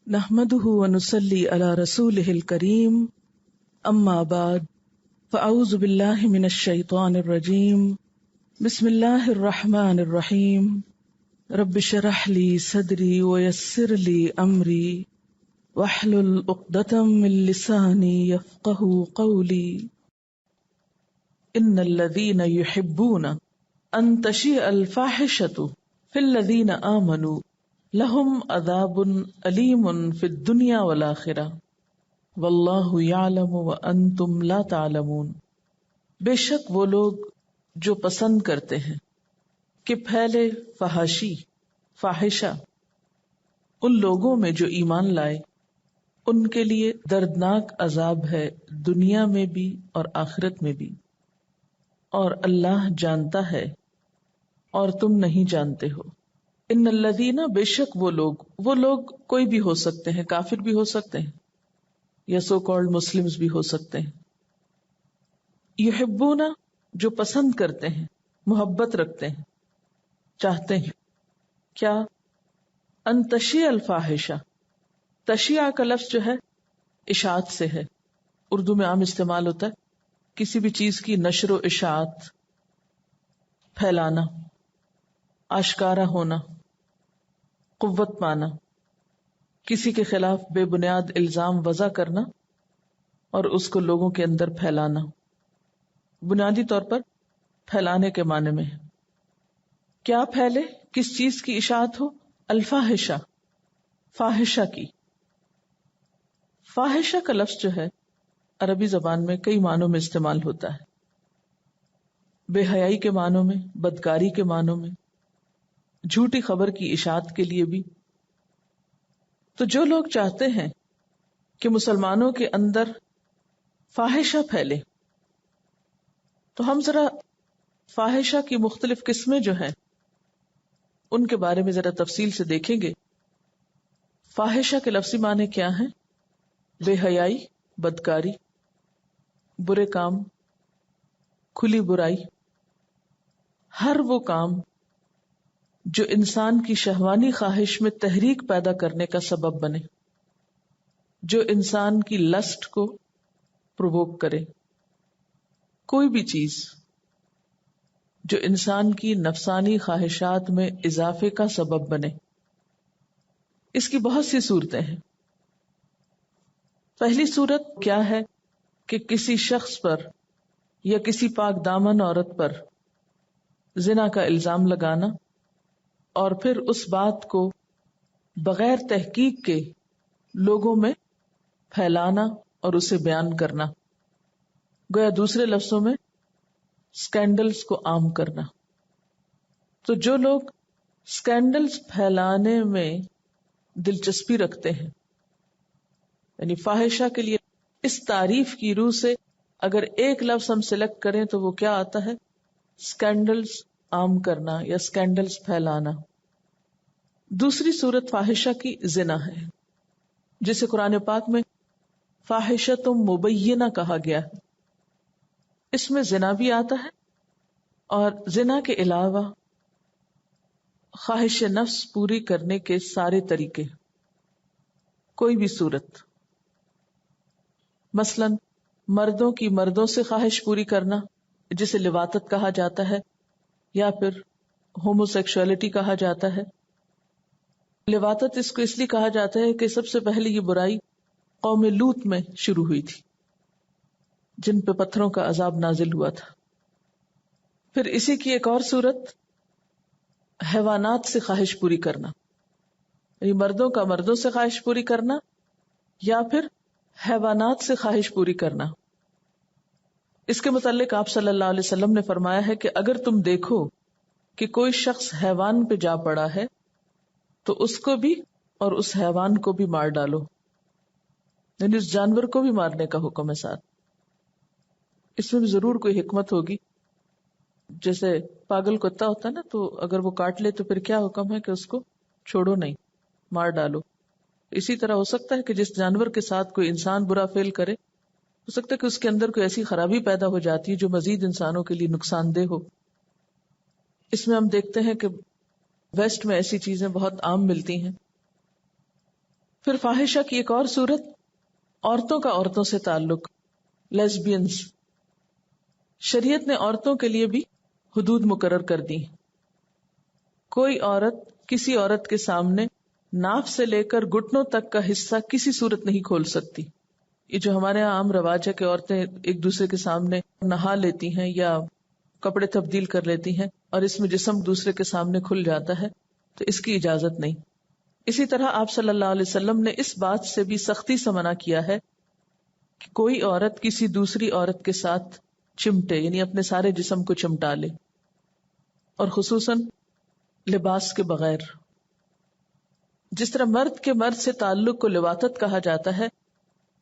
نحمده ونصلي على رسوله الكريم اما بعد فاعوذ بالله من الشيطان الرجيم بسم الله الرحمن الرحيم رب اشرح لي صدري ويسر لي امري واحلل عقدة من لساني يفقهوا قولي ان الذين يحبون ان تشيع الفاحشة في الذين آمنوا لهم عذاب علیم فی الدنیا والآخرہ واللہ یعلم وانتم لا تعلمون۔ بے شک وہ لوگ جو پسند کرتے ہیں کہ پھیلے فحاشی فاحشہ ان لوگوں میں جو ایمان لائے، ان کے لیے دردناک عذاب ہے دنیا میں بھی اور آخرت میں بھی، اور اللہ جانتا ہے اور تم نہیں جانتے ہو۔ ان الذین، بے شک وہ لوگ کوئی بھی ہو سکتے ہیں، کافر بھی ہو سکتے ہیں یا سو کالڈ مسلمز بھی ہو سکتے ہیں۔ یحبون، جو پسند کرتے ہیں، محبت رکھتے ہیں، چاہتے ہیں کیا؟ ان تشیع الفاحشہ، تشیع کا لفظ جو ہے اشاعت سے ہے، اردو میں عام استعمال ہوتا ہے کسی بھی چیز کی نشر و اشاعت، پھیلانا، آشکارا ہونا، قوت پانا، کسی کے خلاف بے بنیاد الزام وضع کرنا اور اس کو لوگوں کے اندر پھیلانا، بنیادی طور پر پھیلانے کے معنی میں ہے۔ کیا پھیلے؟ کس چیز کی اشاعت ہو؟ الفاحشہ، فاحشہ کی۔ فاحشہ کا لفظ جو ہے عربی زبان میں کئی معنوں میں استعمال ہوتا ہے، بے حیائی کے معنوں میں، بدکاری کے معنوں میں، جھوٹی خبر کی اشاعت کے لیے بھی۔ تو جو لوگ چاہتے ہیں کہ مسلمانوں کے اندر فاحشہ پھیلے، تو ہم ذرا فاحشہ کی مختلف قسمیں جو ہیں ان کے بارے میں ذرا تفصیل سے دیکھیں گے۔ فاحشہ کے لفظی معنی کیا ہیں؟ بے حیائی، بدکاری، برے کام، کھلی برائی، ہر وہ کام جو انسان کی شہوانی خواہش میں تحریک پیدا کرنے کا سبب بنے، جو انسان کی لسٹ کو پرووک کرے، کوئی بھی چیز جو انسان کی نفسانی خواہشات میں اضافے کا سبب بنے۔ اس کی بہت سی صورتیں ہیں۔ پہلی صورت کیا ہے کہ کسی شخص پر یا کسی پاک دامن عورت پر زنا کا الزام لگانا اور پھر اس بات کو بغیر تحقیق کے لوگوں میں پھیلانا اور اسے بیان کرنا، گویا دوسرے لفظوں میں سکینڈلز کو عام کرنا۔ تو جو لوگ سکینڈلز پھیلانے میں دلچسپی رکھتے ہیں، یعنی فاحشہ کے لیے اس تعریف کی روح سے اگر ایک لفظ ہم سلیکٹ کریں تو وہ کیا آتا ہے؟ سکینڈلز عام کرنا یا سکینڈلز پھیلانا۔ دوسری صورت فاحشہ کی زنا ہے، جسے قرآن پاک میں فاحشۃ مبینہ کہا گیا ہے۔ اس میں زنا بھی آتا ہے اور زنا کے علاوہ خواہش نفس پوری کرنے کے سارے طریقے، کوئی بھی صورت، مثلا مردوں کی مردوں سے خواہش پوری کرنا جسے لواطت کہا جاتا ہے یا پھر ہومو سیکشولیٹی کہا جاتا ہے۔ لواطت اس کو اس لیے کہا جاتا ہے کہ سب سے پہلے یہ برائی قوم لوط میں شروع ہوئی تھی، جن پہ پتھروں کا عذاب نازل ہوا تھا۔ پھر اسی کی ایک اور صورت حیوانات سے خواہش پوری کرنا، یعنی مردوں کا مردوں سے خواہش پوری کرنا یا پھر حیوانات سے خواہش پوری کرنا۔ اس کے متعلق آپ صلی اللہ علیہ وسلم نے فرمایا ہے کہ اگر تم دیکھو کہ کوئی شخص حیوان پہ جا پڑا ہے تو اس کو بھی اور اس حیوان کو بھی مار ڈالو، یعنی اس جانور کو بھی مارنے کا حکم ہے ساتھ۔ اس میں بھی ضرور کوئی حکمت ہوگی، جیسے پاگل کتا ہوتا ہے نا، تو اگر وہ کاٹ لے تو پھر کیا حکم ہے کہ اس کو چھوڑو نہیں، مار ڈالو۔ اسی طرح ہو سکتا ہے کہ جس جانور کے ساتھ کوئی انسان برا فعل کرے، ہو سکتا ہے کہ اس کے اندر کوئی ایسی خرابی پیدا ہو جاتی ہے جو مزید انسانوں کے لیے نقصان دہ ہو۔ اس میں ہم دیکھتے ہیں کہ ویسٹ میں ایسی چیزیں بہت عام ملتی ہیں۔ پھر فاحشہ کی ایک اور صورت، عورتوں کا عورتوں سے تعلق، لیسبینز. شریعت نے عورتوں کے لیے بھی حدود مقرر کر دی. کوئی عورت کسی عورت کے سامنے ناف سے لے کر گھٹنوں تک کا حصہ کسی صورت نہیں کھول سکتی. یہ جو ہمارے یہاں عام رواج ہے کہ عورتیں ایک دوسرے کے سامنے نہا لیتی ہیں یا کپڑے تبدیل کر لیتی ہیں اور اس میں جسم دوسرے کے سامنے کھل جاتا ہے، تو اس کی اجازت نہیں. اسی طرح آپ صلی اللہ علیہ وسلم نے اس بات سے بھی سختی سے منع کیا ہے کہ کوئی عورت کسی دوسری عورت کے ساتھ چمٹے، یعنی اپنے سارے جسم کو چمٹا لے، اور خصوصاً لباس کے بغیر. جس طرح مرد کے مرد سے تعلق کو لواطت کہا جاتا ہے،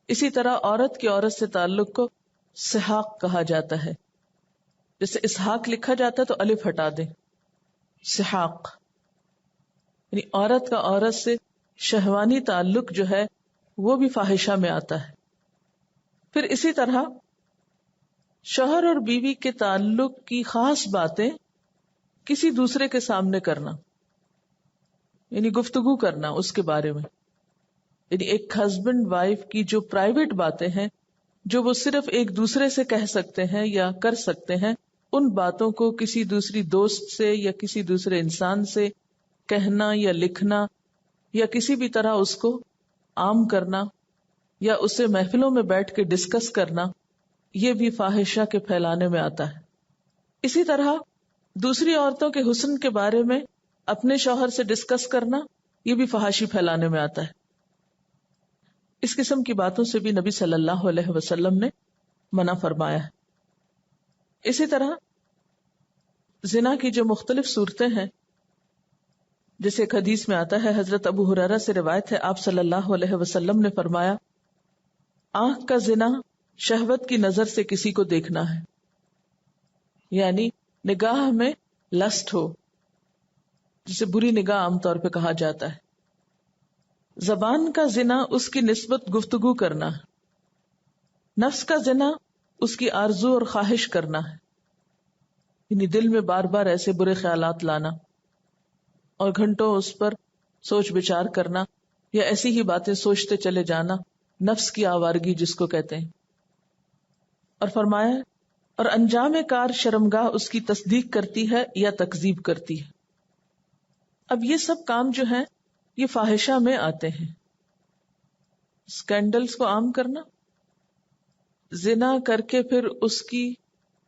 اسی طرح عورت کی عورت سے تعلق کو سحاق کہا جاتا ہے. جیسے اسحاق لکھا جاتا ہے تو الف ہٹا دیں، سحاق، یعنی عورت کا عورت سے شہوانی تعلق جو ہے وہ بھی فاحشہ میں آتا ہے. پھر اسی طرح شوہر اور بیوی کے تعلق کی خاص باتیں کسی دوسرے کے سامنے کرنا، یعنی گفتگو کرنا اس کے بارے میں، یعنی ایک ہسبینڈ وائف کی جو پرائیویٹ باتیں ہیں جو وہ صرف ایک دوسرے سے کہہ سکتے ہیں یا کر سکتے ہیں، ان باتوں کو کسی دوسری دوست سے یا کسی دوسرے انسان سے کہنا یا لکھنا یا کسی بھی طرح اس کو عام کرنا یا اسے محفلوں میں بیٹھ کے ڈسکس کرنا، یہ بھی فاحشہ کے پھیلانے میں آتا ہے. اسی طرح دوسری عورتوں کے حسن کے بارے میں اپنے شوہر سے ڈسکس کرنا، یہ بھی فحاشی پھیلانے میں آتا ہے. اس قسم کی باتوں سے بھی نبی صلی اللہ علیہ وسلم نے منع فرمایا ہے. اسی طرح زنا کی جو مختلف صورتیں ہیں، جیسے ایک حدیث میں آتا ہے، حضرت ابو ہریرہ سے روایت ہے، آپ صلی اللہ علیہ وسلم نے فرمایا، آنکھ کا زنا شہوت کی نظر سے کسی کو دیکھنا ہے، یعنی نگاہ میں لسٹ ہو، جسے بری نگاہ عام طور پہ کہا جاتا ہے. زبان کا زنا اس کی نسبت گفتگو کرنا ہے. نفس کا زنا اس کی آرزو اور خواہش کرنا ہے، یعنی دل میں بار بار ایسے برے خیالات لانا اور گھنٹوں اس پر سوچ بچار کرنا یا ایسی ہی باتیں سوچتے چلے جانا، نفس کی آوارگی جس کو کہتے ہیں. اور فرمایا، اور انجام کار شرمگاہ اس کی تصدیق کرتی ہے یا تکذیب کرتی ہے. اب یہ سب کام جو ہیں یہ فاحشہ میں آتے ہیں. اسکینڈلز کو عام کرنا، زنا کر کے پھر اس کی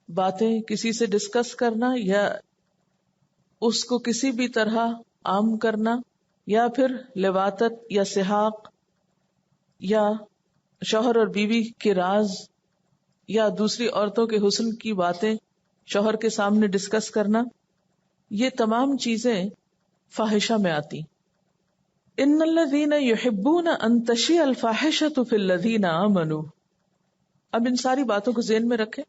باتیں کسی سے ڈسکس کرنا یا اس کو کسی بھی طرح عام کرنا، یا پھر لواطت یا سحاق یا شوہر اور بیوی کے راز یا دوسری عورتوں کے حسن کی باتیں شوہر کے سامنے ڈسکس کرنا، یہ تمام چیزیں فاحشہ میں آتی. ان الذین یحبون ان تشیع الفاحشۃ فی الذین آمنوا. اب ان ساری باتوں کو ذہن میں رکھیں،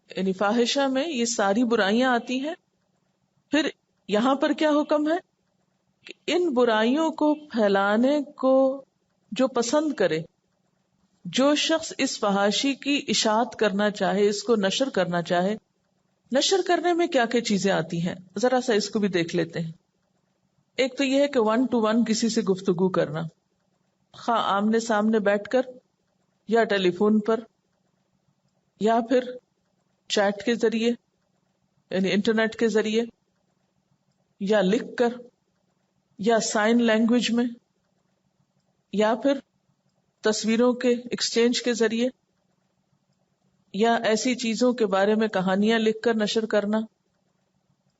یعنی فاحشہ میں یہ ساری برائیاں آتی ہیں. پھر یہاں پر کیا حکم ہے کہ ان برائیوں کو پھیلانے کو جو پسند کرے، جو شخص اس فحاشی کی اشاعت کرنا چاہے، اس کو نشر کرنا چاہے، نشر کرنے میں کیا کیا چیزیں آتی ہیں ذرا سا اس کو بھی دیکھ لیتے ہیں. ایک تو یہ ہے کہ 1 to 1 کسی سے گفتگو کرنا، خواہ آمنے سامنے بیٹھ کر یا ٹیلی فون پر یا پھر چیٹ کے ذریعے، یعنی انٹرنیٹ کے ذریعے، یا لکھ کر یا سائن لینگویج میں، یا پھر تصویروں کے ایکسچینج کے ذریعے، یا ایسی چیزوں کے بارے میں کہانیاں لکھ کر نشر کرنا،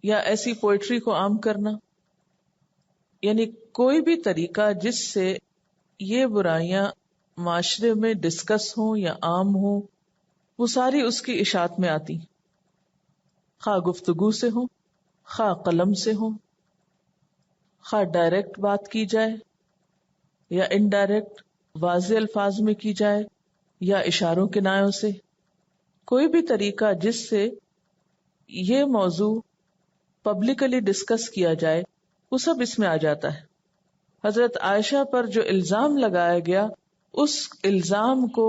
یا ایسی پوئٹری کو عام کرنا. یعنی کوئی بھی طریقہ جس سے یہ برائیاں معاشرے میں ڈسکس ہوں یا عام ہوں، وہ ساری اس کی اشاعت میں آتی، خواہ گفتگو سے ہوں، خواہ قلم سے ہوں، خواہ ڈائریکٹ بات کی جائے یا انڈائریکٹ واضح الفاظ میں کی جائے یا اشاروں کے نائوں سے. کوئی بھی طریقہ جس سے یہ موضوع پبلکلی ڈسکس کیا جائے، وہ سب اس میں آ جاتا ہے. حضرت عائشہ پر جو الزام لگایا گیا، اس الزام کو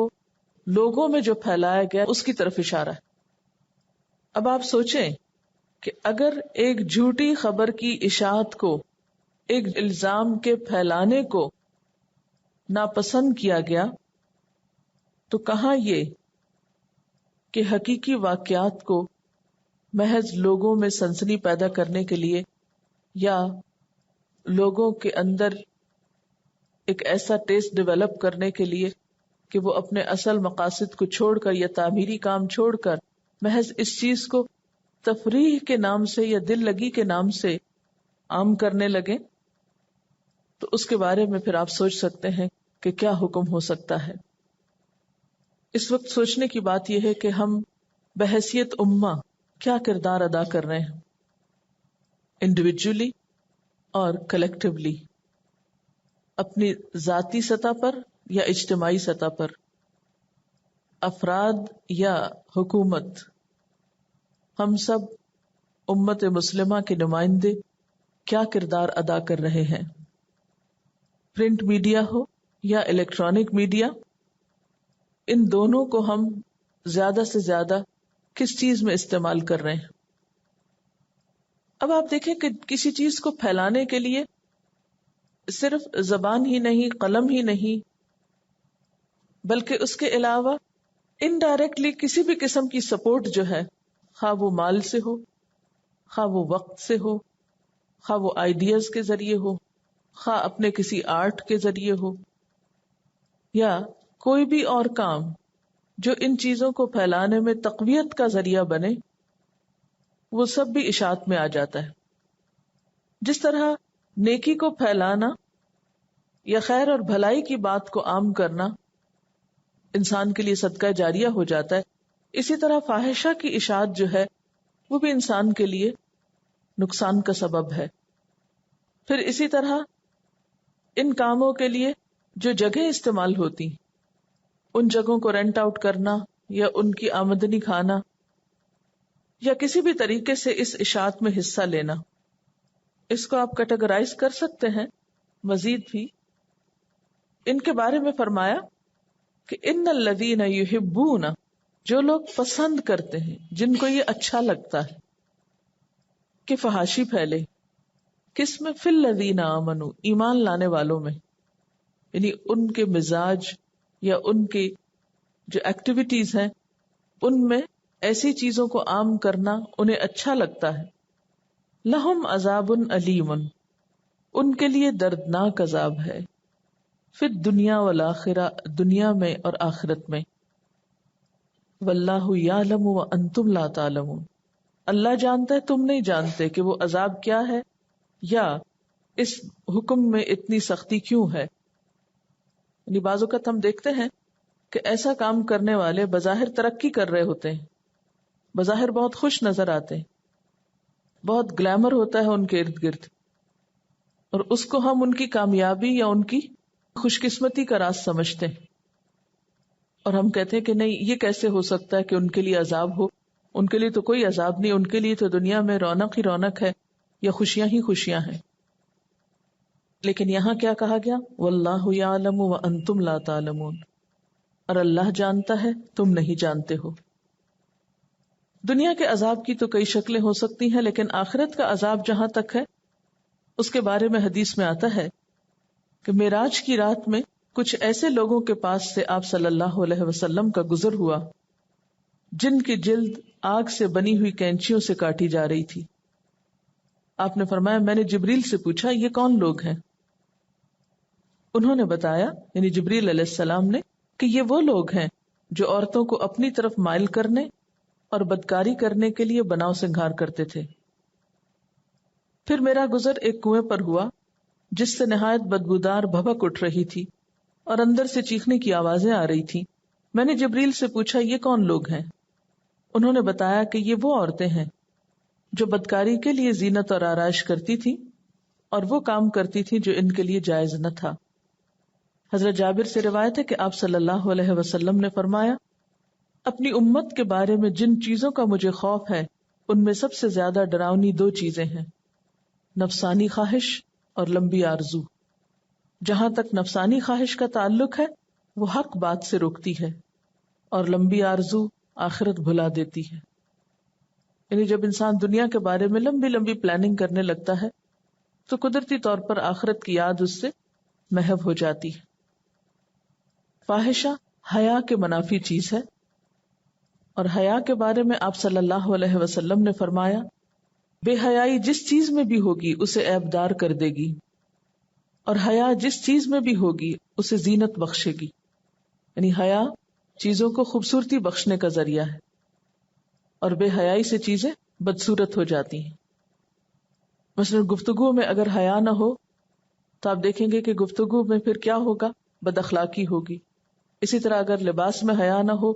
لوگوں میں جو پھیلایا گیا، اس کی طرف اشارہ ہے. اب آپ سوچیں کہ اگر ایک جھوٹی خبر کی اشاعت کو، ایک الزام کے پھیلانے کو ناپسند کیا گیا تو کہاں یہ کہ حقیقی واقعات کو محض لوگوں میں سنسنی پیدا کرنے کے لیے یا لوگوں کے اندر ایک ایسا ٹیسٹ ڈیولپ کرنے کے لیے کہ وہ اپنے اصل مقاصد کو چھوڑ کر یا تعمیری کام چھوڑ کر محض اس چیز کو تفریح کے نام سے یا دل لگی کے نام سے عام کرنے لگے، تو اس کے بارے میں پھر آپ سوچ سکتے ہیں کہ کیا حکم ہو سکتا ہے۔ اس وقت سوچنے کی بات یہ ہے کہ ہم بحیثیت امہ کیا کردار ادا کر رہے ہیں، انڈیویجولی اور کلیکٹیولی، اپنی ذاتی سطح پر یا اجتماعی سطح پر، افراد یا حکومت۔ ہم سب امت مسلمہ کے نمائندے کیا کردار ادا کر رہے ہیں؟ پرنٹ میڈیا ہو یا الیکٹرانک میڈیا، ان دونوں کو ہم زیادہ سے زیادہ کس چیز میں استعمال کر رہے ہیں؟ اب آپ دیکھیں کہ کسی چیز کو پھیلانے کے لیے صرف زبان ہی نہیں، قلم ہی نہیں، بلکہ اس کے علاوہ انڈائریکٹلی کسی بھی قسم کی سپورٹ جو ہے، خواہ وہ مال سے ہو، خواہ وہ وقت سے ہو، خواہ وہ آئیڈیاز کے ذریعے ہو، خواہ اپنے کسی آرٹ کے ذریعے ہو، یا کوئی بھی اور کام جو ان چیزوں کو پھیلانے میں تقویت کا ذریعہ بنے، وہ سب بھی اشاعت میں آ جاتا ہے۔ جس طرح نیکی کو پھیلانا یا خیر اور بھلائی کی بات کو عام کرنا انسان کے لیے صدقہ جاریہ ہو جاتا ہے، اسی طرح فاحشہ کی اشاعت جو ہے وہ بھی انسان کے لیے نقصان کا سبب ہے۔ پھر اسی طرح ان کاموں کے لیے جو جگہیں استعمال ہوتی، ان جگہوں کو رینٹ آؤٹ کرنا یا ان کی آمدنی کھانا یا کسی بھی طریقے سے اس اشاعت میں حصہ لینا، اس کو آپ کیٹیگرائز کر سکتے ہیں۔ مزید بھی ان کے بارے میں فرمایا کہ ان الذین یحبون، جو لوگ پسند کرتے ہیں، جن کو یہ اچھا لگتا ہے کہ فحاشی پھیلے، کس میں؟ فی الذین آمنوا، ایمان لانے والوں میں، یعنی ان کے مزاج یا ان کی جو ایکٹیویٹیز ہیں ان میں ایسی چیزوں کو عام کرنا انہیں اچھا لگتا ہے۔ لہم عذاب علیم، ان کے لیے دردناک عذاب ہے، فی الدنیا والآخرہ، دنیا میں اور آخرت میں۔ واللہ یعلم وانتم لا تعلمون، اللہ جانتا ہے تم نہیں جانتے کہ وہ عذاب کیا ہے یا اس حکم میں اتنی سختی کیوں ہے۔ یعنی بعض اوقات ہم دیکھتے ہیں کہ ایسا کام کرنے والے بظاہر ترقی کر رہے ہوتے ہیں، بظاہر بہت خوش نظر آتے ہیں، بہت گلیمر ہوتا ہے ان کے ارد گرد، اور اس کو ہم ان کی کامیابی یا ان کی خوش قسمتی کا راز سمجھتے ہیں، اور ہم کہتے ہیں کہ نہیں، یہ کیسے ہو سکتا ہے کہ ان کے لیے عذاب ہو، ان کے لیے تو کوئی عذاب نہیں، ان کے لیے تو دنیا میں رونق ہی رونق ہے یا خوشیاں ہی خوشیاں ہیں۔ لیکن یہاں کیا کہا گیا؟ واللہ یعلم وانتم لا تعلمون، اور اللہ جانتا ہے تم نہیں جانتے ہو۔ دنیا کے عذاب کی تو کئی شکلیں ہو سکتی ہیں، لیکن آخرت کا عذاب جہاں تک ہے اس کے بارے میں حدیث میں آتا ہے کہ معراج کی رات میں کچھ ایسے لوگوں کے پاس سے آپ صلی اللہ علیہ وسلم کا گزر ہوا جن کی جلد آگ سے بنی ہوئی کینچیوں سے کاٹی جا رہی تھی۔ آپ نے فرمایا، میں نے جبریل سے پوچھا یہ کون لوگ ہیں؟ انہوں نے بتایا، یعنی جبریل علیہ السلام نے، کہ یہ وہ لوگ ہیں جو عورتوں کو اپنی طرف مائل کرنے اور بدکاری کرنے کے لیے بناؤ سنگھار کرتے تھے۔ پھر میرا گزر ایک کنویں پر ہوا جس سے نہایت بدبودار بھبک اٹھ رہی تھی اور اندر سے چیخنے کی آوازیں آ رہی تھی۔ میں نے جبریل سے پوچھا یہ کون لوگ ہیں؟ انہوں نے بتایا کہ یہ وہ عورتیں ہیں جو بدکاری کے لیے زینت اور آرائش کرتی تھی اور وہ کام کرتی تھی جو ان کے لیے جائز نہ تھا۔ حضرت جابر سے روایت ہے کہ آپ صلی اللہ علیہ وسلم نے فرمایا، اپنی امت کے بارے میں جن چیزوں کا مجھے خوف ہے ان میں سب سے زیادہ ڈراؤنی دو چیزیں ہیں، نفسانی خواہش اور لمبی آرزو۔ جہاں تک نفسانی خواہش کا تعلق ہے وہ حق بات سے روکتی ہے، اور لمبی آرزو آخرت بھلا دیتی ہے۔ یعنی جب انسان دنیا کے بارے میں لمبی لمبی پلاننگ کرنے لگتا ہے تو قدرتی طور پر آخرت کی یاد اس سے محو ہو جاتی ہے۔ فاحشہ حیا کے منافی چیز ہے، اور حیا کے بارے میں آپ صلی اللہ علیہ وسلم نے فرمایا بے حیائی جس چیز میں بھی ہوگی اسے عیب دار کر دے گی، اور حیا جس چیز میں بھی ہوگی اسے زینت بخشے گی. یعنی حیا چیزوں کو خوبصورتی بخشنے کا ذریعہ ہے، اور بے حیائی سے چیزیں بدصورت ہو جاتی ہیں. مثلا گفتگو میں اگر حیا نہ ہو تو آپ دیکھیں گے کہ گفتگو میں پھر کیا ہوگا؟ بد اخلاقی ہوگی. اسی طرح اگر لباس میں حیا نہ ہو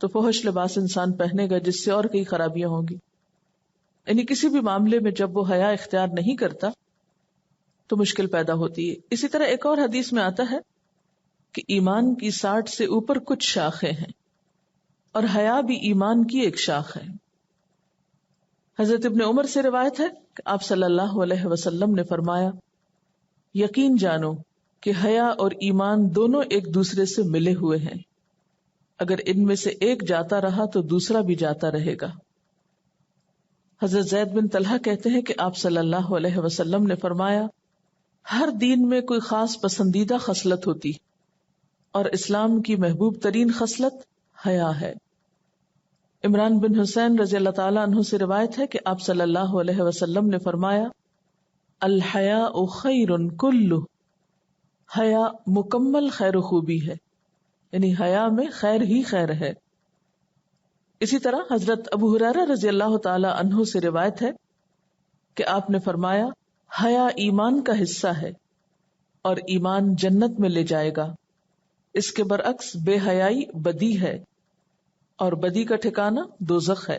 تو فحش لباس انسان پہنے گا جس سے اور کئی خرابیاں ہوں گی. یعنی کسی بھی معاملے میں جب وہ حیا اختیار نہیں کرتا تو مشکل پیدا ہوتی ہے. اسی طرح ایک اور حدیث میں آتا ہے کہ ایمان کی 60 سے اوپر کچھ شاخیں ہیں، اور حیا بھی ایمان کی ایک شاخ ہے. حضرت ابن عمر سے روایت ہے کہ آپ صلی اللہ علیہ وسلم نے فرمایا یقین جانو کہ حیا اور ایمان دونوں ایک دوسرے سے ملے ہوئے ہیں، اگر ان میں سے ایک جاتا رہا تو دوسرا بھی جاتا رہے گا. حضرت زید بن طلحہ کہتے ہیں کہ آپ صلی اللہ علیہ وسلم نے فرمایا ہر دین میں کوئی خاص پسندیدہ خصلت ہوتی، اور اسلام کی محبوب ترین خصلت حیا ہے. عمران بن حسین رضی اللہ تعالیٰ عنہ سے روایت ہے کہ آپ صلی اللہ علیہ وسلم نے فرمایا الحیاء خیر کلہ، حیا مکمل خیر و خوبی ہے، یعنی حیا میں خیر ہی خیر ہے. اسی طرح حضرت ابو ہریرہ رضی اللہ تعالی عنہ سے روایت ہے کہ آپ نے فرمایا حیا ایمان کا حصہ ہے اور ایمان جنت میں لے جائے گا، اس کے برعکس بے حیائی بدی ہے اور بدی کا ٹھکانہ دوزخ ہے.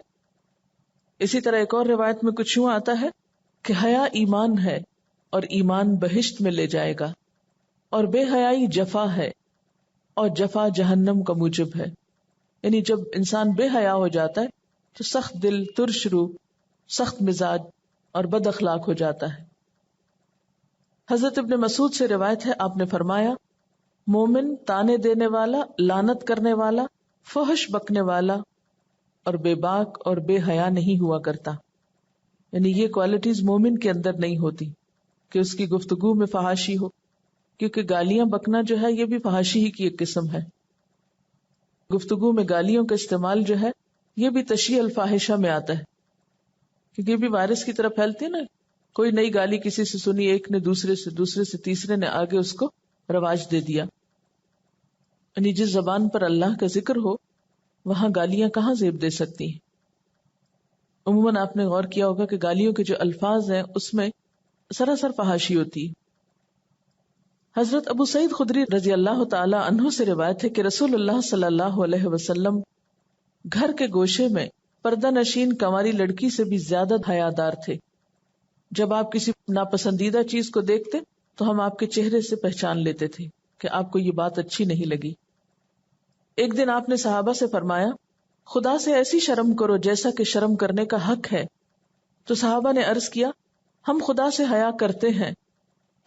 اسی طرح ایک اور روایت میں کچھ یوں آتا ہے کہ حیا ایمان ہے اور ایمان بہشت میں لے جائے گا، اور بے حیائی جفا ہے اور جفا جہنم کا موجب ہے. یعنی جب انسان بے حیا ہو جاتا ہے تو سخت دل، ترش روح، سخت مزاج اور بد اخلاق ہو جاتا ہے. حضرت ابن مسعود سے روایت ہے آپ نے فرمایا مومن تانے دینے والا، لعنت کرنے والا، فحش بکنے والا اور بے باک اور بے حیا نہیں ہوا کرتا. یعنی یہ کوالٹیز مومن کے اندر نہیں ہوتی کہ اس کی گفتگو میں فحاشی ہو، کیونکہ گالیاں بکنا جو ہے یہ بھی فحاشی ہی کی ایک قسم ہے. گفتگو میں گالیوں کا استعمال جو ہے یہ بھی تشیع الفاحشہ میں آتا ہے، کیونکہ یہ بھی وائرس کی طرح پھیلتی ہے نا. کوئی نئی گالی کسی سے سنی، ایک نے دوسرے سے تیسرے نے آگے اس کو رواج دے دیا. یعنی جس زبان پر اللہ کا ذکر ہو وہاں گالیاں کہاں زیب دے سکتی ہیں. عموماً آپ نے غور کیا ہوگا کہ گالیوں کے جو الفاظ ہیں اس میں سراسر فحاشی ہوتی ہے. حضرت ابو سعید خدری رضی اللہ تعالی عنہ سے روایت ہے کہ رسول اللہ صلی اللہ علیہ وسلم گھر کے گوشے میں پردہ نشین کنواری لڑکی سے بھی زیادہ حیادار تھے. جب آپ کسی ناپسندیدہ چیز کو دیکھتے تو ہم آپ کے چہرے سے پہچان لیتے تھے کہ آپ کو یہ بات اچھی نہیں لگی. ایک دن آپ نے صحابہ سے فرمایا خدا سے ایسی شرم کرو جیسا کہ شرم کرنے کا حق ہے. تو صحابہ نے عرض کیا ہم خدا سے حیا کرتے ہیں.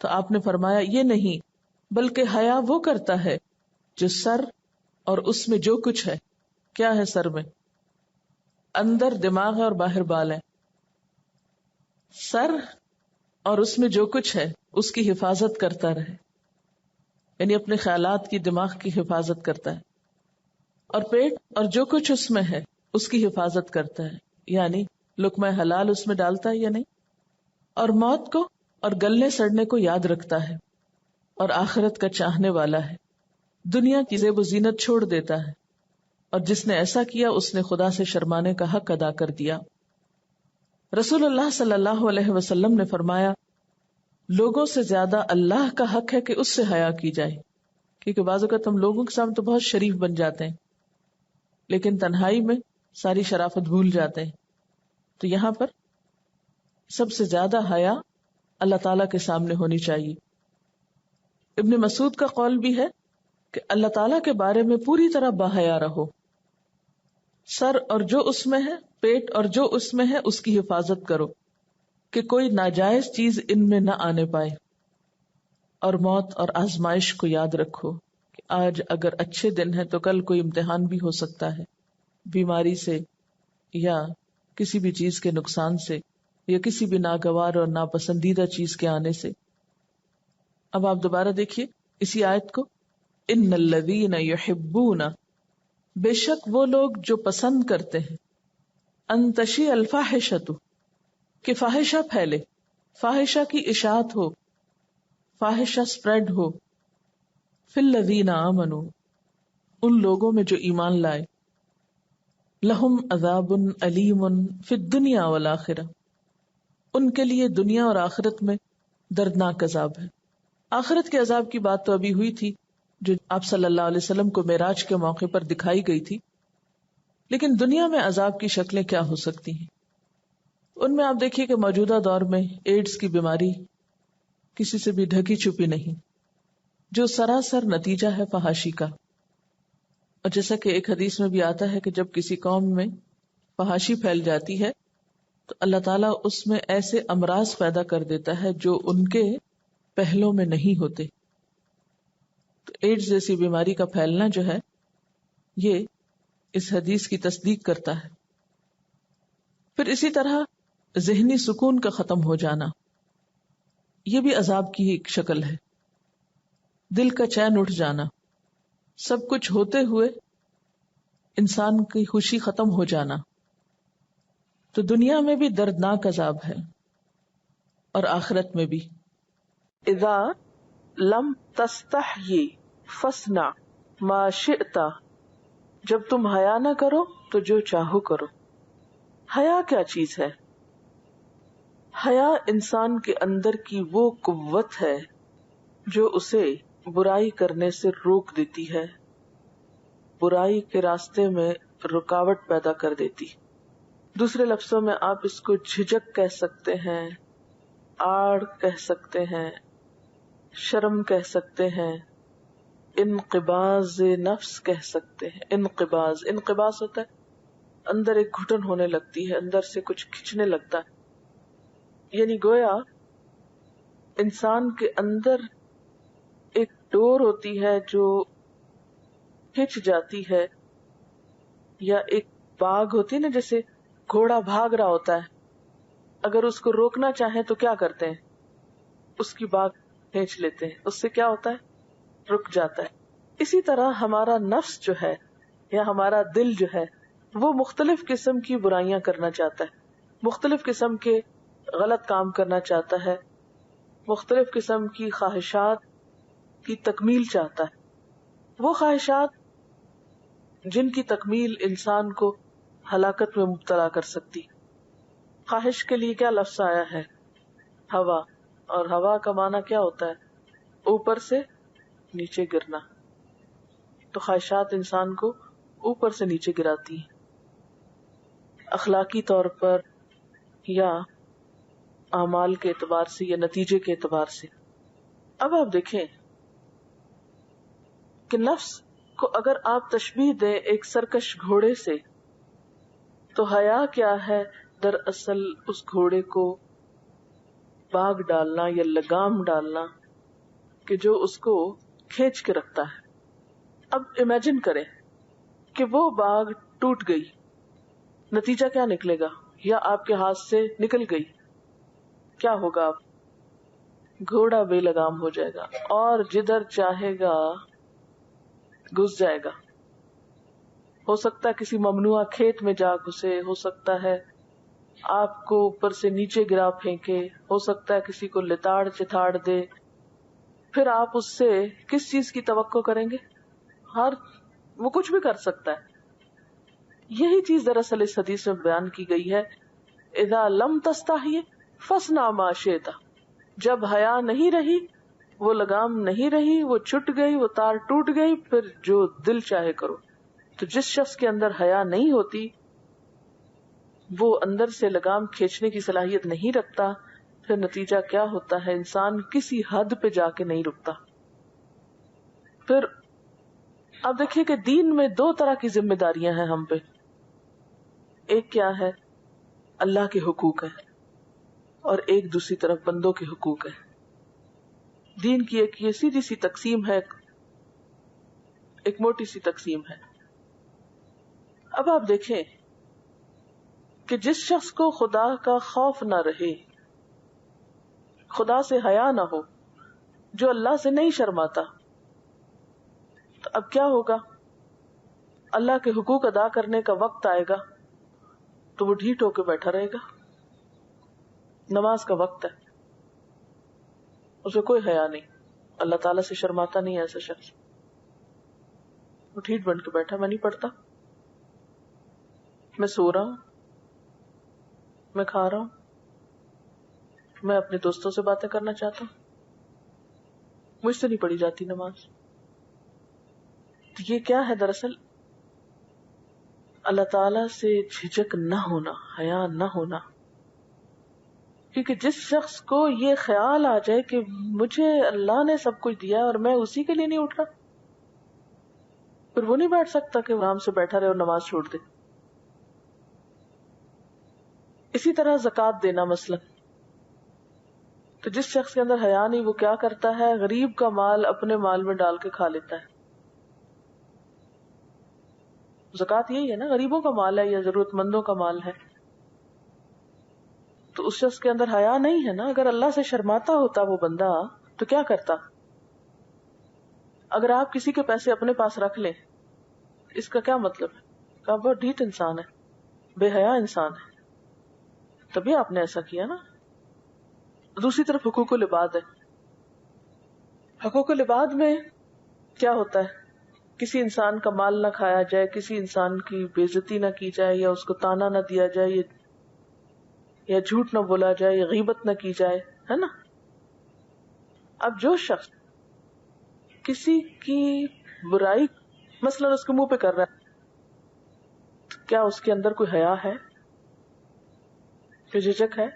تو آپ نے فرمایا یہ نہیں بلکہ حیا وہ کرتا ہے جو سر اور اس میں جو کچھ ہے. کیا ہے سر میں؟ اندر دماغ ہے اور باہر بال ہے. سر اور اس میں جو کچھ ہے اس کی حفاظت کرتا رہے، یعنی اپنے خیالات کی، دماغ کی حفاظت کرتا ہے. اور پیٹ اور جو کچھ اس میں ہے اس کی حفاظت کرتا ہے، یعنی لقمہ حلال اس میں ڈالتا ہے یا نہیں. اور موت کو اور گلنے سڑنے کو یاد رکھتا ہے، اور آخرت کا چاہنے والا ہے. دنیا کی زیب و زینت چھوڑ دیتا ہے، اور جس نے ایسا کیا اس نے خدا سے شرمانے کا حق ادا کر دیا. رسول اللہ صلی اللہ علیہ وسلم نے فرمایا لوگوں سے زیادہ اللہ کا حق ہے کہ اس سے حیا کی جائے، کیونکہ بعض اوقات ہم لوگوں کے سامنے تو بہت شریف بن جاتے ہیں لیکن تنہائی میں ساری شرافت بھول جاتے ہیں. تو یہاں پر سب سے زیادہ حیا اللہ تعالیٰ کے سامنے ہونی چاہیے. ابن مسعود کا قول بھی ہے کہ اللہ تعالیٰ کے بارے میں پوری طرح باحیا رہو. سر اور جو اس میں ہے، پیٹ اور جو اس میں ہے اس کی حفاظت کرو کہ کوئی ناجائز چیز ان میں نہ آنے پائے. اور موت اور آزمائش کو یاد رکھو کہ آج اگر اچھے دن ہے تو کل کوئی امتحان بھی ہو سکتا ہے، بیماری سے یا کسی بھی چیز کے نقصان سے یا کسی بھی ناگوار اور ناپسندیدہ چیز کے آنے سے. اب آپ دوبارہ دیکھیے اسی آیت کو ان الذین یحبون، بے شک وہ لوگ جو پسند کرتے ہیں، ان تشیع الفاحشۃ، کہ فاحشہ پھیلے، فاحشہ کی اشاعت ہو، فاحشہ سپریڈ ہو، فی الذین آمنوا، ان لوگوں میں جو ایمان لائے، لہم عذاب علیم فی الدنیا والآخرہ، ان کے لیے دنیا اور آخرت میں دردناک عذاب ہے۔ آخرت کے عذاب کی بات تو ابھی ہوئی تھی، جو آپ صلی اللہ علیہ وسلم کو معراج کے موقع پر دکھائی گئی تھی، لیکن دنیا میں عذاب کی شکلیں کیا ہو سکتی ہیں؟ ان میں آپ دیکھیے کہ موجودہ دور میں ایڈز کی بیماری کسی سے بھی ڈھکی چھپی نہیں، جو سراسر نتیجہ ہے فحاشی کا۔ اور جیسا کہ ایک حدیث میں بھی آتا ہے کہ جب کسی قوم میں فحاشی پھیل جاتی ہے تو اللہ تعالیٰ اس میں ایسے امراض پیدا کر دیتا ہے جو ان کے پہلوں میں نہیں ہوتے۔ تو ایڈز جیسی بیماری کا پھیلنا جو ہے یہ اس حدیث کی تصدیق کرتا ہے۔ پھر اسی طرح ذہنی سکون کا ختم ہو جانا، یہ بھی عذاب کی ایک شکل ہے۔ دل کا چین اٹھ جانا، سب کچھ ہوتے ہوئے انسان کی خوشی ختم ہو جانا، تو دنیا میں بھی دردناک عذاب ہے اور آخرت میں بھی۔ اذا لم تستحیی فاصنع ما شئت، جب تم حیا نہ کرو تو جو چاہو کرو۔ حیا کیا چیز ہے؟ حیا انسان کے اندر کی وہ قوت ہے جو اسے برائی کرنے سے روک دیتی ہے، برائی کے راستے میں رکاوٹ پیدا کر دیتی۔ دوسرے لفظوں میں آپ اس کو جھجک کہہ سکتے ہیں، آڑ کہہ سکتے ہیں، شرم کہہ سکتے ہیں، انقباض نفس کہہ سکتے ہیں۔ انقباض ہوتا ہے اندر ایک گھٹن ہونے لگتی ہے، اندر سے کچھ کھچنے لگتا ہے، یعنی گویا انسان کے اندر ایک ڈور ہوتی ہے جو کھچ جاتی ہے، یا ایک باغ ہوتی ہے نا، جیسے گھوڑا بھاگ رہا ہوتا ہے، اگر اس کو روکنا چاہیں تو کیا کرتے ہیں؟ اس کی باغ کھینچ لیتے ہیں، اس سے کیا ہوتا ہے؟ رک جاتا ہے۔ اسی طرح ہمارا نفس جو ہے یا ہمارا دل جو ہے وہ مختلف قسم کی برائیاں کرنا چاہتا ہے، مختلف قسم کے غلط کام کرنا چاہتا ہے، مختلف قسم کی خواہشات کی تکمیل چاہتا ہے، وہ خواہشات جن کی تکمیل انسان کو ہلاکت میں مبتلا کر سکتی۔ خواہش کے لیے کیا لفظ آیا ہے؟ ہوا، اور ہوا کا معنی کیا ہوتا ہے؟ اوپر سے نیچے گرنا۔ تو خواہشات انسان کو اوپر سے نیچے گراتی ہیں، اخلاقی طور پر یا اعمال کے اعتبار سے یا نتیجے کے اعتبار سے۔ اب آپ دیکھیں کہ نفس کو اگر آپ تشبیہ دیں ایک سرکش گھوڑے سے، تو حیا کیا ہے؟ دراصل اس گھوڑے کو باغ ڈالنا یا لگام ڈالنا کہ جو اس کو کھینچ کے رکھتا ہے۔ اب امیجن کریں کہ وہ باغ ٹوٹ گئی، نتیجہ کیا نکلے گا؟ یا آپ کے ہاتھ سے نکل گئی، کیا ہوگا؟ آپ گھوڑا بے لگام ہو جائے گا اور جدھر چاہے گا گھس جائے گا۔ ہو سکتا ہے کسی ممنوعہ کھیت میں جا گھسے، ہو سکتا ہے آپ کو اوپر سے نیچے گرا پھینکے، ہو سکتا ہے کسی کو لتاڑ چتاڑ دے۔ پھر آپ اس سے کس چیز کی توقع کریں گے؟ وہ کچھ بھی کر سکتا ہے۔ یہی چیز دراصل اس حدیث میں بیان کی گئی ہے، اذا لم تستحی فاصنع ما شئت، جب حیا نہیں رہی، وہ لگام نہیں رہی، وہ چھٹ گئی، وہ تار ٹوٹ گئی، پھر جو دل چاہے کرو۔ تو جس شخص کے اندر حیا نہیں ہوتی، وہ اندر سے لگام کھینچنے کی صلاحیت نہیں رکھتا، پھر نتیجہ کیا ہوتا ہے؟ انسان کسی حد پہ جا کے نہیں رکتا۔ پھر اب دیکھیے کہ دین میں دو طرح کی ذمہ داریاں ہیں ہم پہ۔ ایک کیا ہے؟ اللہ کے حقوق ہے، اور ایک دوسری طرف بندوں کے حقوق ہے۔ دین کی ایک یہ سیدھی سی تقسیم ہے، ایک موٹی سی تقسیم ہے۔ اب آپ دیکھیں کہ جس شخص کو خدا کا خوف نہ رہے، خدا سے حیا نہ ہو، جو اللہ سے نہیں شرماتا، اب کیا ہوگا؟ اللہ کے حقوق ادا کرنے کا وقت آئے گا تو وہ ڈھیٹ ہو کے بیٹھا رہے گا. نماز کا وقت ہے، اسے کوئی حیا نہیں، اللہ تعالیٰ سے شرماتا نہیں ہے ایسا شخص. وہ ڈھیٹ بن کے بیٹھا، میں نہیں پڑھتا، میں سو رہا ہوں، میں کھا رہا ہوں، میں اپنے دوستوں سے باتیں کرنا چاہتا ہوں، مجھ سے نہیں پڑھی جاتی نماز. تو یہ کیا ہے؟ دراصل اللہ تعالیٰ سے جھجک نہ ہونا، حیا نہ ہونا. کیونکہ جس شخص کو یہ خیال آ جائے کہ مجھے اللہ نے سب کچھ دیا اور میں اسی کے لیے نہیں اٹھ رہا، پھر وہ نہیں بیٹھ سکتا کہ آرام سے بیٹھا رہے اور نماز چھوڑ دے. اسی طرح زکوٰۃ دینا مثلا، تو جس شخص کے اندر حیا نہیں وہ کیا کرتا ہے؟ غریب کا مال اپنے مال میں ڈال کے کھا لیتا ہے. زکوٰۃ یہی ہے نا، غریبوں کا مال ہے یا ضرورت مندوں کا مال ہے. تو اس شخص کے اندر حیا نہیں ہے نا. اگر اللہ سے شرماتا ہوتا وہ بندہ تو کیا کرتا؟ اگر آپ کسی کے پیسے اپنے پاس رکھ لیں، اس کا کیا مطلب ہے؟ کہ آپ بہت ڈھیٹ انسان ہے، بے حیا انسان ہے، تبھی آپ نے ایسا کیا نا. دوسری طرف حقوق العباد ہے. حقوق العباد میں کیا ہوتا ہے؟ کسی انسان کا مال نہ کھایا جائے، کسی انسان کی بے عزتی نہ کی جائے، یا اس کو تانا نہ دیا جائے، یا جھوٹ نہ بولا جائے، یا غیبت نہ کی جائے، ہے نا. اب جو شخص کسی کی برائی مثلا اس کے منہ پہ کر رہا ہے، کیا اس کے اندر کوئی حیا ہے؟ کوئی جھجک ہے؟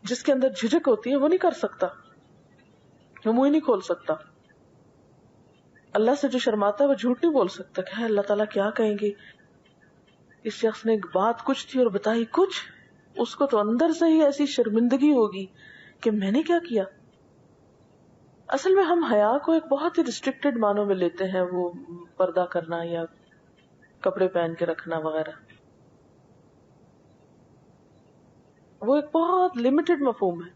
جس کے اندر جھجک ہوتی ہے وہ نہیں کر سکتا، وہ منہ ہی نہیں کھول سکتا. اللہ سے جو شرماتا ہے وہ جھوٹ نہیں بول سکتا کہ اللہ تعالیٰ کیا کہیں گے، اس شخص نے بات کچھ تھی اور بتائی کچھ. اس کو تو اندر سے ہی ایسی شرمندگی ہوگی کہ میں نے کیا کیا. اصل میں ہم حیا کو ایک بہت ہی ریسٹرکٹیڈ معنوں میں لیتے ہیں، وہ پردہ کرنا یا کپڑے پہن کے رکھنا وغیرہ. وہ ایک بہت لمیٹڈ مفہوم ہے.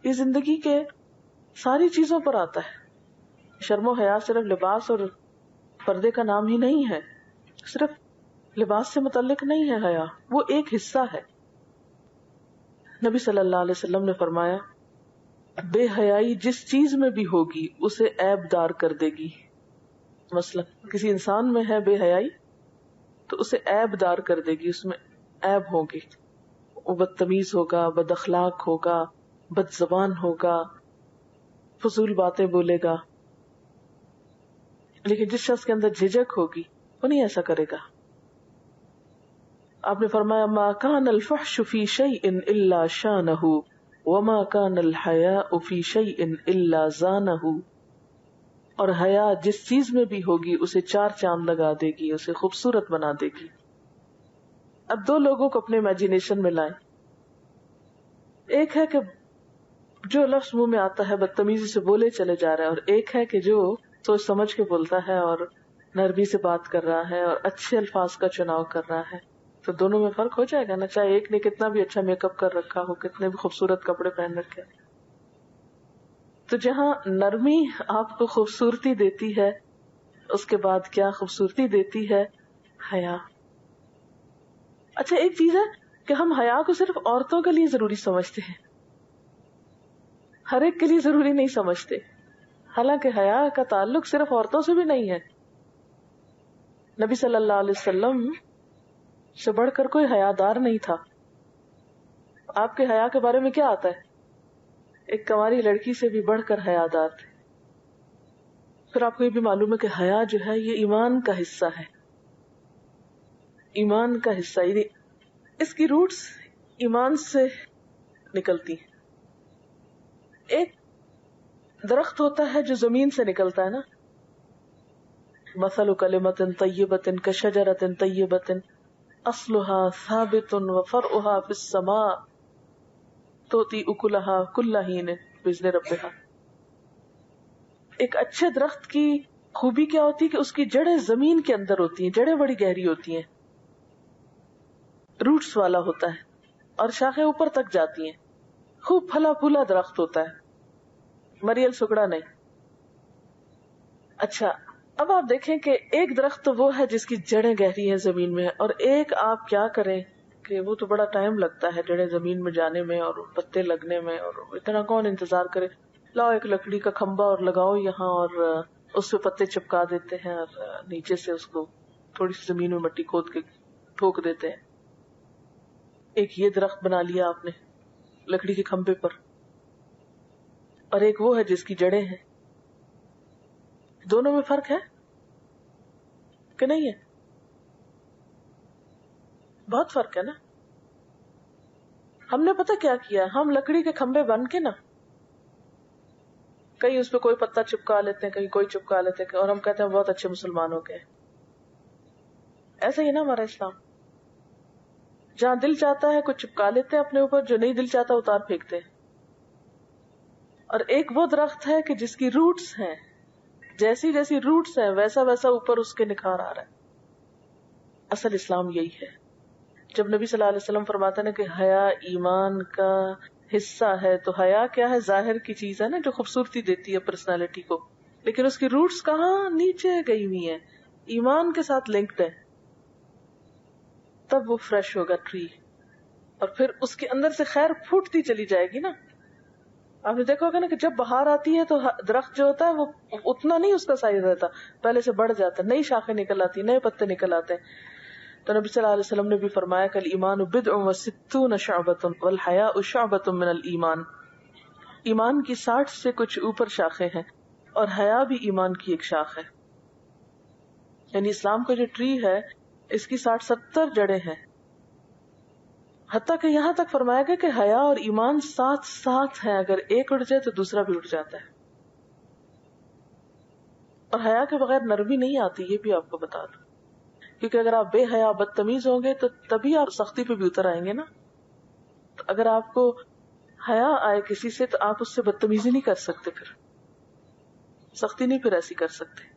یہ زندگی کے ساری چیزوں پر آتا ہے. شرم و حیا صرف لباس اور پردے کا نام ہی نہیں ہے، صرف لباس سے متعلق نہیں ہے حیا، وہ ایک حصہ ہے. نبی صلی اللہ علیہ وسلم نے فرمایا بے حیائی جس چیز میں بھی ہوگی اسے عیب دار کر دے گی. مثلا کسی انسان میں ہے بے حیائی تو اسے عیب دار کر دے گی، اس میں عیب ہوں گے، وہ بدتمیز ہوگا، بد اخلاق ہوگا، بد زبان ہوگا، فضول باتیں بولے گا. لیکن جس شخص کے اندر جھجک ہوگی وہ نہیں ایسا کرے گا. آپ نے فرمایا ما کان الفحش فی شیء الا شانہ وما کان الحیاء فی شیء الا زانہ. اور حیا جس چیز میں بھی ہوگی اسے چار چاند لگا دے گی، اسے خوبصورت بنا دے گی. اب دو لوگوں کو اپنے امیجنیشن میں لائیں. ایک ہے کہ جو لفظ منہ میں آتا ہے بدتمیزی سے بولے چلے جا رہا ہے، اور ایک ہے کہ جو سوچ سمجھ کے بولتا ہے اور نرمی سے بات کر رہا ہے اور اچھے الفاظ کا چناؤ کر رہا ہے. تو دونوں میں فرق ہو جائے گا نا، چاہے ایک نے کتنا بھی اچھا میک اپ کر رکھا ہو، کتنے بھی خوبصورت کپڑے پہن رکھے. تو جہاں نرمی آپ کو خوبصورتی دیتی ہے، اس کے بعد کیا خوبصورتی دیتی ہے؟ حیا. اچھا ایک چیز ہے کہ ہم حیا کو صرف عورتوں کے لیے ضروری سمجھتے ہیں، ہر ایک کے لیے ضروری نہیں سمجھتے. حالانکہ حیا کا تعلق صرف عورتوں سے بھی نہیں ہے. نبی صلی اللہ علیہ وسلم سے بڑھ کر کوئی حیادار نہیں تھا. آپ کے حیا کے بارے میں کیا آتا ہے؟ ایک کنواری لڑکی سے بھی بڑھ کر حیادار تھے. پھر آپ کو یہ بھی معلوم ہے کہ حیا جو ہے یہ ایمان کا حصہ ہے، ایمان کا حصہ. یعنی اس کی روٹس ایمان سے نکلتی ہیں. ایک درخت ہوتا ہے جو زمین سے نکلتا ہے نا، مثل کلمۃ طیبۃ کشجرۃ طیبۃ اصلها ثابت وفرعها في السماء تؤتی اکلها کل حین باذن ربها. ایک اچھے درخت کی خوبی کیا ہوتی ہے کہ اس کی جڑیں زمین کے اندر ہوتی ہیں، جڑیں بڑی گہری ہوتی ہیں، روٹس والا ہوتا ہے اور شاخیں اوپر تک جاتی ہیں. خوب پھلا پھولا درخت ہوتا ہے، مریل سکڑا نہیں. اچھا اب آپ دیکھیں کہ ایک درخت تو وہ ہے جس کی جڑیں گہری ہیں زمین میں، اور ایک آپ کیا کریں کہ وہ تو بڑا ٹائم لگتا ہے جڑیں زمین میں جانے میں اور پتے لگنے میں، اور اتنا کون انتظار کرے. لاؤ ایک لکڑی کا کھمبا اور لگاؤ یہاں، اور اس پہ پتے چپکا دیتے ہیں، اور نیچے سے اس کو تھوڑی سی زمین میں مٹی کھود کے ٹھوک دیتے ہیں. ایک یہ درخت بنا لیا آپ نے لکڑی کے کھمبے پر، اور ایک وہ ہے جس کی جڑیں ہیں. دونوں میں فرق ہے کہ نہیں ہے؟ بہت فرق ہے نا. ہم نے پتہ کیا کیا، ہم لکڑی کے کھمبے بن کے نا کہیں اس پہ کوئی پتا چپکا لیتے ہیں، کہیں کوئی چپکا لیتے ہیں، اور ہم کہتے ہیں بہت اچھے مسلمان ہو گئے. ایسا ہی نا ہمارا اسلام، جہاں دل چاہتا ہے کچھ چپکا لیتے ہیں اپنے اوپر، جو نہیں دل چاہتا اتار پھینکتے ہیں. اور ایک وہ درخت ہے کہ جس کی روٹس ہیں، جیسی جیسی روٹس ہیں ویسا ویسا اوپر اس کے نکھار آ رہا ہے. اصل اسلام یہی ہے. جب نبی صلی اللہ علیہ وسلم فرماتے ہیں کہ حیا ایمان کا حصہ ہے، تو حیا کیا ہے؟ ظاہر کی چیز ہے نا جو خوبصورتی دیتی ہے پرسنالٹی کو، لیکن اس کی روٹس کہاں؟ نیچے گئی ہوئی ہیں، ایمان کے ساتھ لنکڈ ہے. تب وہ فریش ہوگا ٹری، اور پھر اس کے اندر سے خیر پھوٹتی چلی جائے گی نا. آپ نے دیکھا ہوگا نا کہ جب بہار آتی ہے تو درخت جو ہوتا ہے وہ اتنا نہیں اس کا سائز رہتا، پہلے سے بڑھ جاتا ہے، نئی شاخیں نکل آتی، نئے پتے نکل آتے ہیں. تو نبی صلی اللہ علیہ وسلم نے بھی فرمایا کہ الایمان بضع وستون شعبۃ والحیاء شعبۃ من الایمان. ایمان کی 60 سے کچھ اوپر شاخیں ہیں، اور حیا بھی ایمان کی ایک شاخ ہے. یعنی اسلام کا جو ٹری ہے اس کی 60-70 جڑیں ہیں. حتیٰ کہ یہاں تک فرمایا گیا کہ حیا اور ایمان ساتھ ساتھ ہیں، اگر ایک اٹھ جائے تو دوسرا بھی اٹھ جاتا ہے. اور حیا کے بغیر نرمی نہیں آتی، یہ بھی آپ کو بتا دوں، کیونکہ اگر آپ بے حیا بدتمیز ہوں گے تو تبھی آپ سختی پہ بھی اتر آئیں گے نا. تو اگر آپ کو حیا آئے کسی سے تو آپ اس سے بدتمیزی نہیں کر سکتے، پھر سختی نہیں پھر ایسی کر سکتے.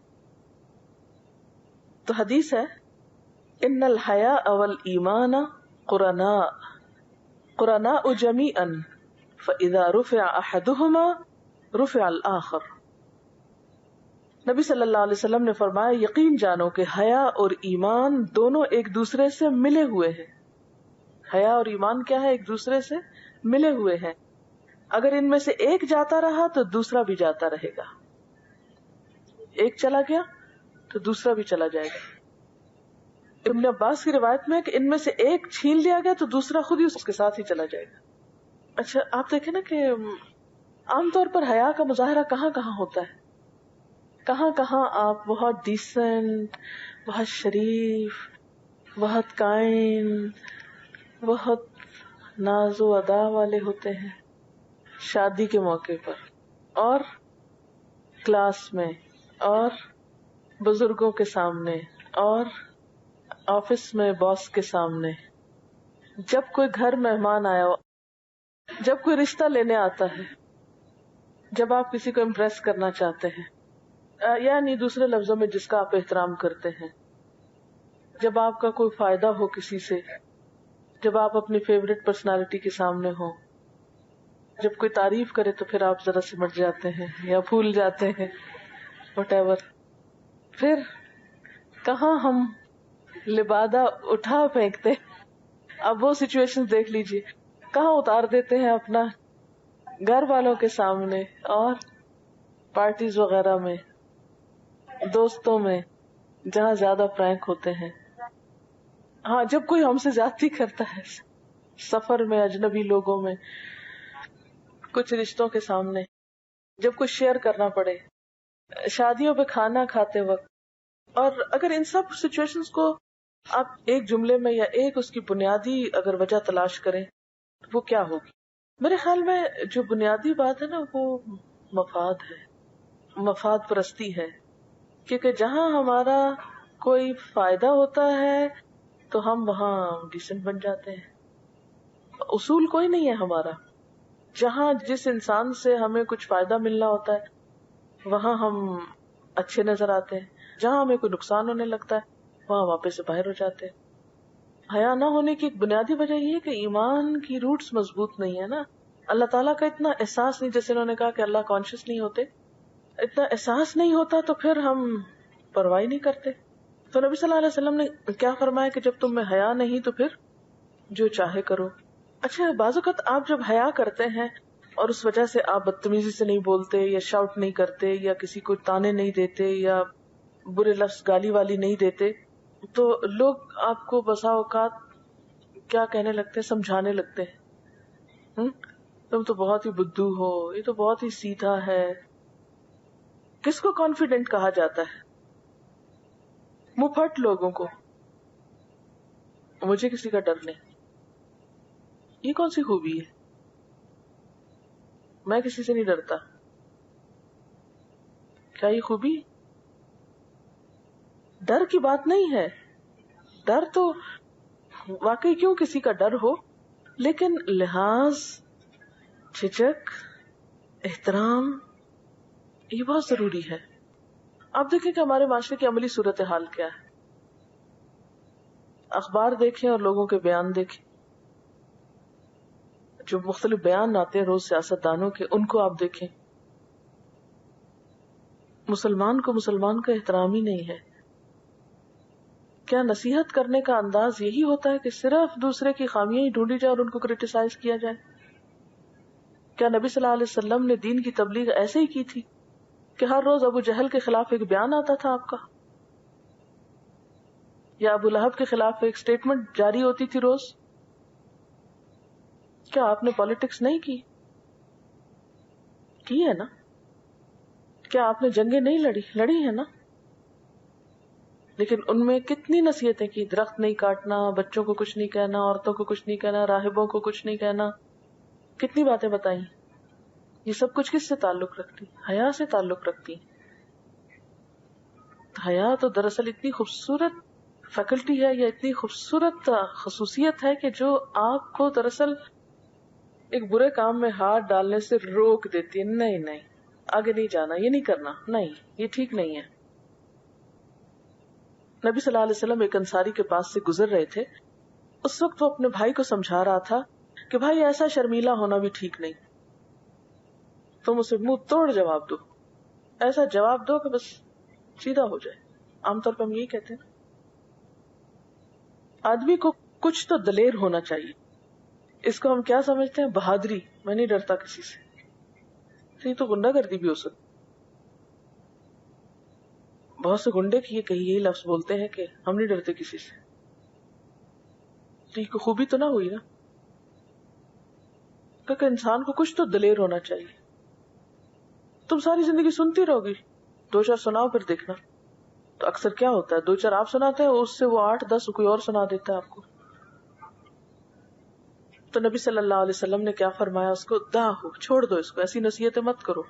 تو حدیث ہے ان الحیاء والایمان قرناء قرناء جمیعا فاذا رفع احدهما رفع الاخر. نبی صلی اللہ علیہ وسلم نے فرمایا یقین جانو کہ حیا اور ایمان دونوں ایک دوسرے سے ملے ہوئے ہیں. حیا اور ایمان کیا ہے؟ ایک دوسرے سے ملے ہوئے ہیں. اگر ان میں سے ایک جاتا رہا تو دوسرا بھی جاتا رہے گا. ایک چلا گیا تو دوسرا بھی چلا جائے گا. ابن عباس کی روایت میں کہ ان میں سے ایک چھین لیا گیا تو دوسرا خود ہی اس کے ساتھ ہی چلا جائے گا. اچھا آپ دیکھیں نا کہ عام طور پر حیا کا مظاہرہ کہاں کہاں ہوتا ہے، کہاں کہاں آپ بہت ڈیسنٹ، بہت شریف، بہت کائنڈ، بہت ناز و ادا والے ہوتے ہیں شادی کے موقع پر، اور کلاس میں، اور بزرگوں کے سامنے، اور آفس میں باس کے سامنے. جب کوئی گھر مہمان آیا ہو، جب کوئی رشتہ لینے آتا ہے، جب آپ کسی کو امپریس کرنا چاہتے ہیں، یعنی دوسرے لفظوں میں جس کا آپ احترام کرتے ہیں، جب آپ کا کوئی فائدہ ہو کسی سے، جب آپ اپنی فیوریٹ پرسنالٹی کے سامنے ہو، جب کوئی تعریف کرے تو پھر آپ ذرا سمٹ جاتے ہیں یا پھول جاتے ہیں، وٹ ایور. پھر کہاں ہم لبادہ اٹھا پھینکتے. اب وہ سچویشن دیکھ لیجئے، کہاں اتار دیتے ہیں اپنا گھر والوں کے سامنے، اور پارٹیز وغیرہ میں، دوستوں میں، جہاں زیادہ پرینک ہوتے ہیں. ہاں جب کوئی ہم سے زیادتی کرتا ہے، سفر میں، اجنبی لوگوں میں، کچھ رشتوں کے سامنے، جب کچھ شیئر کرنا پڑے، شادیوں پہ کھانا کھاتے وقت. اور اگر ان سب سچویشنز کو آپ ایک جملے میں یا ایک اس کی بنیادی اگر وجہ تلاش کریں تو وہ کیا ہوگی؟ میرے خیال میں جو بنیادی بات ہے نا وہ مفاد ہے، مفاد پرستی ہے. کیونکہ جہاں ہمارا کوئی فائدہ ہوتا ہے تو ہم وہاں ڈیسنٹ بن جاتے ہیں. اصول کوئی نہیں ہے ہمارا. جہاں جس انسان سے ہمیں کچھ فائدہ ملنا ہوتا ہے وہاں ہم اچھے نظر آتے ہیں، جہاں ہمیں کوئی نقصان ہونے لگتا ہے وہاں واپس سے باہر ہو جاتے ہیں. حیا نہ ہونے کی ایک بنیادی وجہ یہ ہے کہ ایمان کی روٹس مضبوط نہیں ہے نا. اللہ تعالیٰ کا اتنا احساس نہیں، جیسے انہوں نے کہا کہ اللہ کانشیس نہیں ہوتے، اتنا احساس نہیں ہوتا تو پھر ہم پرواہ نہیں کرتے. تو نبی صلی اللہ علیہ وسلم نے کیا فرمایا کہ جب تم میں حیا نہیں تو پھر جو چاہے کرو. اچھا بعض اوقات آپ جب حیا کرتے ہیں اور اس وجہ سے آپ بدتمیزی سے نہیں بولتے یا شاؤٹ نہیں کرتے یا کسی کو تانے نہیں دیتے یا برے لفظ گالی والی نہیں دیتے, تو لوگ آپ کو بسا اوقات کیا کہنے لگتے ہیں, سمجھانے لگتے ہیں, تم تو بہت ہی بدھو ہو, یہ تو بہت ہی سیدھا ہے. کس کو کانفیڈنٹ کہا جاتا ہے؟ منہ پھٹ لوگوں کو. مجھے کسی کا ڈر نہیں. یہ کون سی خوبی ہے؟ میں کسی سے نہیں ڈرتا. کیا یہ خوبی؟ ڈر کی بات نہیں ہے. ڈر تو واقعی کیوں کسی کا ڈر ہو, لیکن لحاظ, جھجک, احترام یہ بہت ضروری ہے. آپ دیکھیں کہ ہمارے معاشرے کی عملی صورتحال کیا ہے. اخبار دیکھیں اور لوگوں کے بیان دیکھیں, جو مختلف بیان آتے ہیں روز سیاست دانوں کے, ان کو آپ دیکھیں. مسلمان کو مسلمان کا احترام ہی نہیں ہے. کیا نصیحت کرنے کا انداز یہی ہوتا ہے کہ صرف دوسرے کی خامیاں ہی ڈھونڈی جائے اور ان کو کرٹیسائز کیا جائے؟ کیا نبی صلی اللہ علیہ وسلم نے دین کی تبلیغ ایسے ہی کی تھی کہ ہر روز ابو جہل کے خلاف ایک بیان آتا تھا آپ کا, یا ابو لہب کے خلاف ایک سٹیٹمنٹ جاری ہوتی تھی روز؟ کیا آپ نے پالیٹکس نہیں کی ہے نا؟ کیا آپ نے جنگیں نہیں لڑی ہے نا؟ لیکن ان میں کتنی نصیحتیں کی, درخت نہیں کاٹنا, بچوں کو کچھ نہیں کہنا, عورتوں کو کچھ نہیں کہنا, راہبوں کو کچھ نہیں کہنا, کتنی باتیں بتائیں. یہ سب کچھ کس سے تعلق رکھتی؟ حیا سے تعلق رکھتی. حیا تو دراصل اتنی خوبصورت فیکلٹی ہے یا اتنی خوبصورت خصوصیت ہے کہ جو آپ کو دراصل ایک برے کام میں ہاتھ ڈالنے سے روک دیتی ہے. نہیں آگے نہیں جانا, یہ نہیں کرنا, نہیں یہ ٹھیک نہیں ہے. نبی صلی اللہ علیہ وسلم ایک انصاری کے پاس سے گزر رہے تھے. اس وقت وہ اپنے بھائی کو سمجھا رہا تھا کہ بھائی ایسا شرمیلا ہونا بھی ٹھیک نہیں, تم اسے منہ توڑ جواب دو, ایسا جواب دو کہ بس سیدھا ہو جائے. عام طور پہ ہم یہی کہتے ہیں. آدمی کو کچھ تو دلیر ہونا چاہیے. اس کو ہم کیا سمجھتے ہیں؟ بہادری. میں نہیں ڈرتا کسی سے. یہ تو گنڈا گردی بھی ہو سکتی. بہت سے گنڈے کی یہی لفظ بولتے ہیں کہ ہم نہیں ڈرتے کسی سے. تو یہ خوبی تو نہ ہوئی نا, کیونکہ انسان کو کچھ تو دلیر ہونا چاہیے. تم ساری زندگی سنتی رہو گی, 2-4 سناؤ پھر دیکھنا. تو اکثر کیا ہوتا ہے, 2-4 آپ سناتے ہیں, اس سے وہ 8-10 کوئی اور سنا دیتا ہے آپ کو. تو نبی صلی اللہ علیہ وسلم نے کیا فرمایا, اس کو داہو, چھوڑ دو اس کو, ایسی نصیحتیں مت کرو,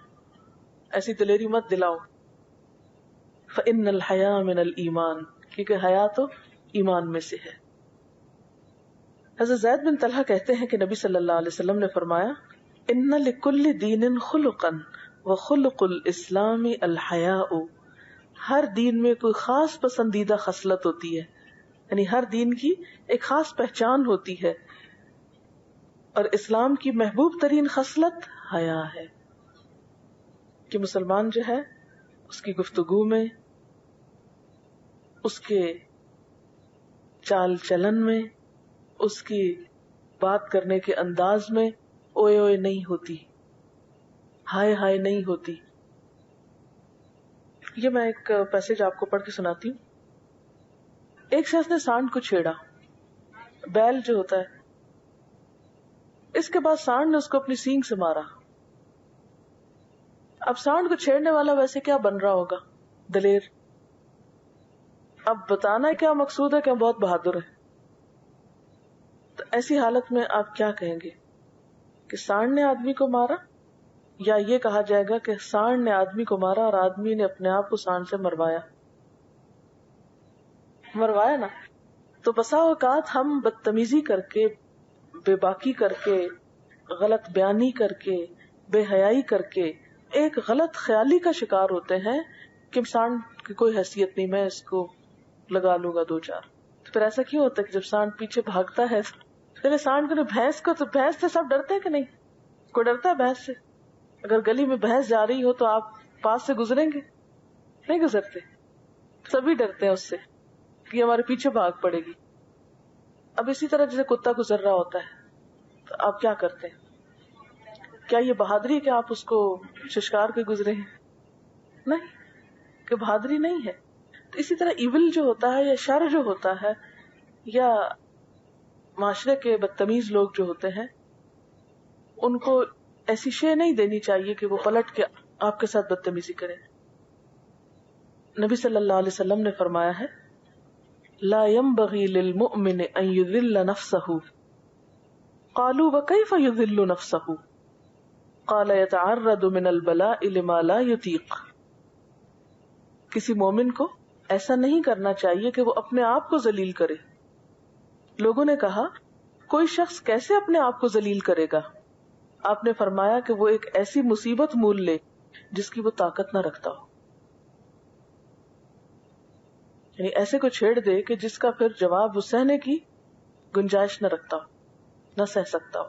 ایسی دلیری مت دلاؤ. فَإِنَّ الْحَيَاءَ مِنَ الْإِيمَانِ, کیونکہ حیا تو ایمان میں سے ہے. حضرت زید بن طلحہ کہتے ہیں کہ نبی صلی اللہ علیہ وسلم نے فرمایا, إِنَّ لِكُلِّ دِينٍ خُلُقًا وَخُلُقُ الْإِسْلَامِ الْحَيَاءُ. ہر دین میں کوئی خاص پسندیدہ خصلت ہوتی ہے, یعنی ہر دین کی ایک خاص پہچان ہوتی ہے, اور اسلام کی محبوب ترین خصلت حیا ہے. کہ مسلمان جو ہے اس کی گفتگو میں, اس کے چال چلن میں, اس کی بات کرنے کے انداز میں اوئے اوئے نہیں ہوتی, ہائے ہائے نہیں ہوتی. یہ میں ایک پیسج آپ کو پڑھ کے سناتی ہوں. ایک شخص نے سانڈ کو چھیڑا, بیل جو ہوتا ہے, اس کے بعد سانڈ نے اس کو اپنی سینگ سے مارا. اب سانڈ کو چھیڑنے والا ویسے کیا بن رہا ہوگا؟ دلیر. اب بتانا کیا مقصود ہے کہ ہم بہت بہادر ہیں. تو ایسی حالت میں آپ کیا کہیں گے کہ سانڈ نے آدمی کو مارا, یا یہ کہا جائے گا کہ سانڈ نے آدمی کو مارا اور آدمی نے اپنے آپ کو سانڈ سے مروایا نا. تو بسا اوقات ہم بدتمیزی کر کے, بے باکی کر کے, غلط بیانی کر کے, بے حیائی کر کے ایک غلط خیالی کا شکار ہوتے ہیں کہ سانڈ کی کوئی حیثیت نہیں, میں اس کو لگا لوں گا 2-4. تو پھر ایسا کیوں ہوتا ہے کہ جب سانڈ پیچھے بھاگتا ہے, پہلے سانڈ کو بھینس کو, تو بھینس سے سب ڈرتے ہیں کہ نہیں؟ کوئی ڈرتا ہے بھینس سے؟ اگر گلی میں بھینس جا رہی ہو تو آپ پاس سے گزریں گے؟ نہیں گزرتے. سبھی ڈرتے ہیں اس سے کہ یہ ہمارے پیچھے بھاگ پڑے گی. اب اسی طرح جیسے کتا گزر رہا ہوتا ہے تو آپ کیا کرتے ہیں؟ کیا یہ بہادری کہ آپ اس کو ششکار کے گزرے ہیں؟ نہیں، کہ بہادری نہیں ہے. تو اسی طرح ایول جو ہوتا ہے یا شر جو ہوتا ہے یا معاشرے کے بدتمیز لوگ جو ہوتے ہیں ان کو ایسی شے نہیں دینی چاہیے کہ وہ پلٹ کے آپ کے ساتھ بدتمیزی کریں. نبی صلی اللہ علیہ وسلم نے فرمایا ہے لا ينبغي للمؤمن ان يذل نفسه. قالوا وكيف يذل نفسه؟ قال يتعرض من البلاء لما لا يطيق. کسی مومن کو ایسا نہیں کرنا چاہیے کہ وہ اپنے آپ کو ذلیل کرے. لوگوں نے کہا کوئی شخص کیسے اپنے آپ کو ذلیل کرے گا؟ آپ نے فرمایا کہ وہ ایک ایسی مصیبت مول لے جس کی وہ طاقت نہ رکھتا ہو. یعنی ایسے کو چھیڑ دے کہ جس کا پھر جواب وہ سہنے کی گنجائش نہ رکھتا ہو، نہ سہ سکتا ہو.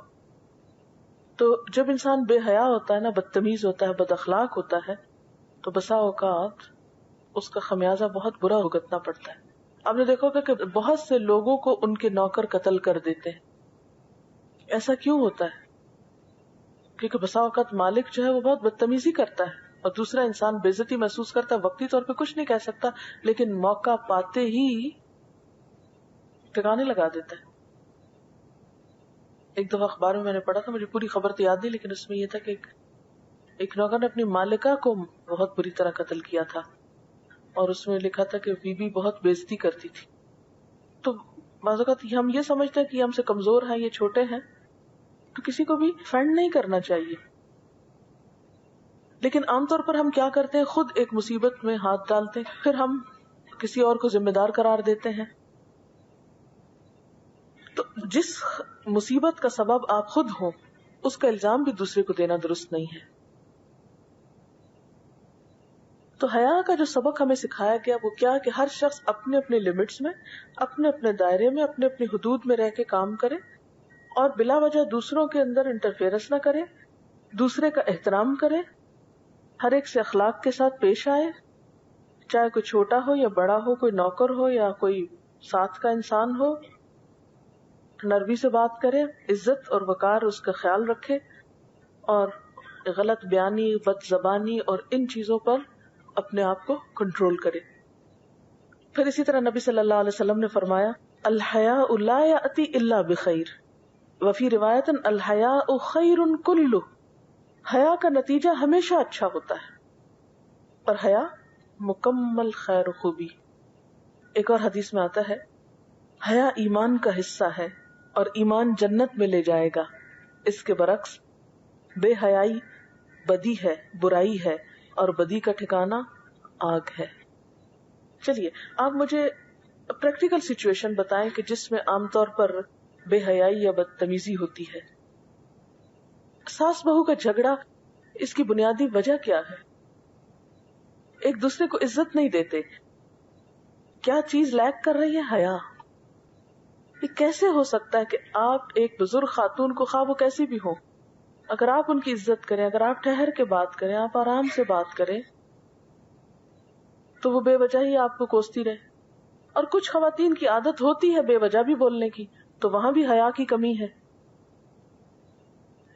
تو جب انسان بے حیا ہوتا ہے نا، بدتمیز ہوتا ہے، بد اخلاق ہوتا ہے، تو بسا اوقات اس کا خمیازہ بہت برا بھگتنا پڑتا ہے. آپ نے دیکھا ہوگا کہ بہت سے لوگوں کو ان کے نوکر قتل کر دیتے ہیں. ایسا کیوں ہوتا ہے؟ کیونکہ بسا اوقات مالک جو ہے وہ بہت بدتمیزی کرتا ہے اور دوسرا انسان بے عزتی محسوس کرتا ہے. وقتی طور پہ کچھ نہیں کہہ سکتا لیکن موقع پاتے ہی ٹھکانے لگا دیتا ہے. ایک دفعہ اخبار میں نے پڑھا تھا، مجھے پوری خبر تو یاد نہیں، لیکن اس میں یہ تھا کہ ایک نوکر نے اپنی مالکہ کو بہت بری طرح قتل کیا تھا اور اس میں لکھا تھا کہ بیوی بہت بے عزتی کرتی تھی. تو بعض اوقات ہم یہ سمجھتے ہیں کہ یہ ہم سے کمزور ہیں، یہ چھوٹے ہیں، تو کسی کو بھی فنڈ نہیں کرنا چاہیے. لیکن عام طور پر ہم کیا کرتے ہیں، خود ایک مصیبت میں ہاتھ ڈالتے ہیں، پھر ہم کسی اور کو ذمہ دار قرار دیتے ہیں. تو جس مصیبت کا سبب آپ خود ہوں اس کا الزام بھی دوسرے کو دینا درست نہیں ہے. تو حیا کا جو سبق ہمیں سکھایا گیا وہ کیا کہ ہر شخص اپنے اپنے لمٹس میں، اپنے اپنے دائرے میں، اپنے اپنی حدود میں رہ کے کام کرے اور بلا وجہ دوسروں کے اندر انٹرفیئرنس نہ کرے، دوسرے کا احترام کرے، ہر ایک سے اخلاق کے ساتھ پیش آئے، چاہے کوئی چھوٹا ہو یا بڑا ہو، کوئی نوکر ہو یا کوئی ساتھ کا انسان ہو. نرمی سے بات کرے، عزت اور وقار اس کا خیال رکھے اور غلط بیانی، بد زبانی اور ان چیزوں پر اپنے آپ کو کنٹرول کرے. پھر اسی طرح نبی صلی اللہ علیہ وسلم نے فرمایا الحیاء لا یأتی الا بخیر وفی روایت الحیاء خیر کلہ. حیا کا نتیجہ ہمیشہ اچھا ہوتا ہے اور حیا مکمل خیر و خوبی. ایک اور حدیث میں آتا ہے حیا ایمان کا حصہ ہے اور ایمان جنت میں لے جائے گا. اس کے برعکس بے حیائی بدی ہے، برائی ہے اور بدی کا ٹھکانہ آگ ہے. چلیے آپ مجھے پریکٹیکل سچویشن بتائیں کہ جس میں عام طور پر بے حیائی یا بدتمیزی ہوتی ہے. ساس بہو کا جھگڑا، اس کی بنیادی وجہ کیا ہے؟ ایک دوسرے کو عزت نہیں دیتے. کیا چیز لیک کر رہی ہے؟ حیا. یہ کیسے ہو سکتا ہے کہ آپ ایک بزرگ خاتون کو، خواہ وہ کیسی بھی ہو، اگر آپ ان کی عزت کریں، اگر آپ ٹھہر کے بات کریں، آپ آرام سے بات کریں، تو وہ بے وجہ ہی آپ کو کوستی رہے. اور کچھ خواتین کی عادت ہوتی ہے بے وجہ بھی بولنے کی، تو وہاں بھی حیا کی کمی ہے.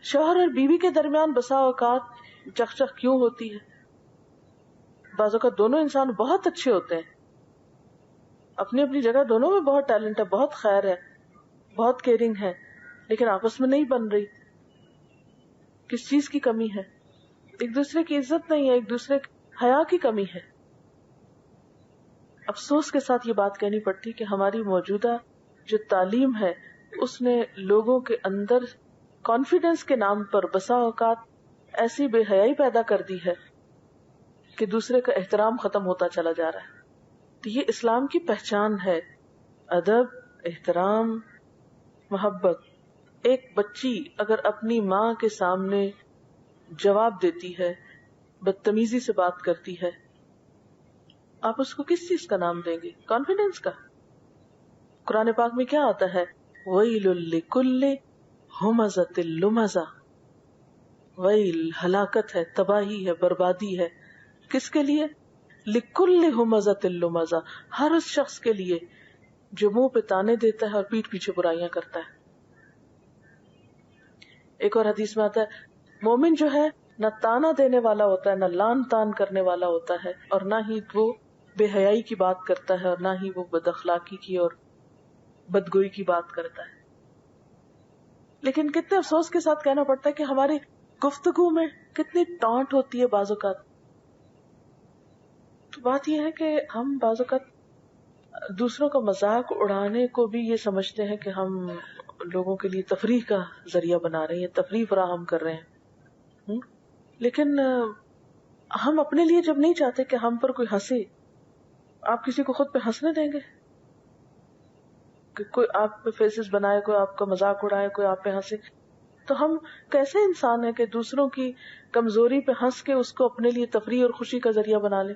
شوہر اور بیوی کے درمیان بسا اوقات چخ کیوں ہوتی ہے؟ بعض اوقات دونوں انسان بہت اچھے ہوتے ہیں، اپنی اپنی جگہ دونوں میں بہت ٹیلنٹ ہے، بہت خیر ہے، بہت کیئرنگ ہے، لیکن آپس میں نہیں بن رہی. کس چیز کی کمی ہے؟ ایک دوسرے کی عزت نہیں ہے، ایک دوسرے کی حیا کی کمی ہے. افسوس کے ساتھ یہ بات کہنی پڑتی کہ ہماری موجودہ جو تعلیم ہے اس نے لوگوں کے اندر کانفیڈنس کے نام پر بسا اوقات ایسی بے حیائی پیدا کر دی ہے کہ دوسرے کا احترام ختم ہوتا چلا جا رہا ہے. تو یہ اسلام کی پہچان ہے، ادب، احترام، محبت. ایک بچی اگر اپنی ماں کے سامنے جواب دیتی ہے، بدتمیزی سے بات کرتی ہے، آپ اس کو کس چیز کا نام دیں گے؟ کانفیڈنس کا. قرآن پاک میں کیا آتا ہے؟ وَيْلٌ لِكُلِّ هُمَزَةٍ لُمَزَةٍ. ویل ہلاکت ہے، تباہی ہے، بربادی ہے کس کے لیے؟ لِكُلِّ هُمَزَةٍ لُمَزَةٍ، ہر اس شخص کے لیے جو منہ پہ تانے دیتا ہے اور پیٹھ پیچھے برائیاں کرتا ہے. ایک اور حدیث میں آتا ہے مومن جو ہے نہ تانا دینے والا ہوتا ہے، نہ لان تان کرنے والا ہوتا ہے، اور نہ ہی وہ بے حیائی کی بات کرتا ہے، اور نہ ہی وہ بد اخلاقی کی اور بدگوئی کی بات کرتا ہے. لیکن کتنے افسوس کے ساتھ کہنا پڑتا ہے کہ ہماری گفتگو میں کتنی ٹانٹ ہوتی ہے بعض اوقات. تو بات یہ ہے کہ ہم بعض اوقات دوسروں کا مذاق اڑانے کو بھی یہ سمجھتے ہیں کہ ہم لوگوں کے لیے تفریح کا ذریعہ بنا رہے ہیں، تفریح فراہم کر رہے ہیں. لیکن ہم اپنے لیے جب نہیں چاہتے کہ ہم پر کوئی ہنسے، آپ کسی کو خود پہ ہنسنے دیں گے کہ کوئی آپ پہ فیسز بنائے، کوئی آپ کا مذاق اڑائے، کوئی آپ پہ ہنسے؟ تو ہم کیسے انسان ہیں کہ دوسروں کی کمزوری پہ ہنس کے اس کو اپنے لیے تفریح اور خوشی کا ذریعہ بنا لیں؟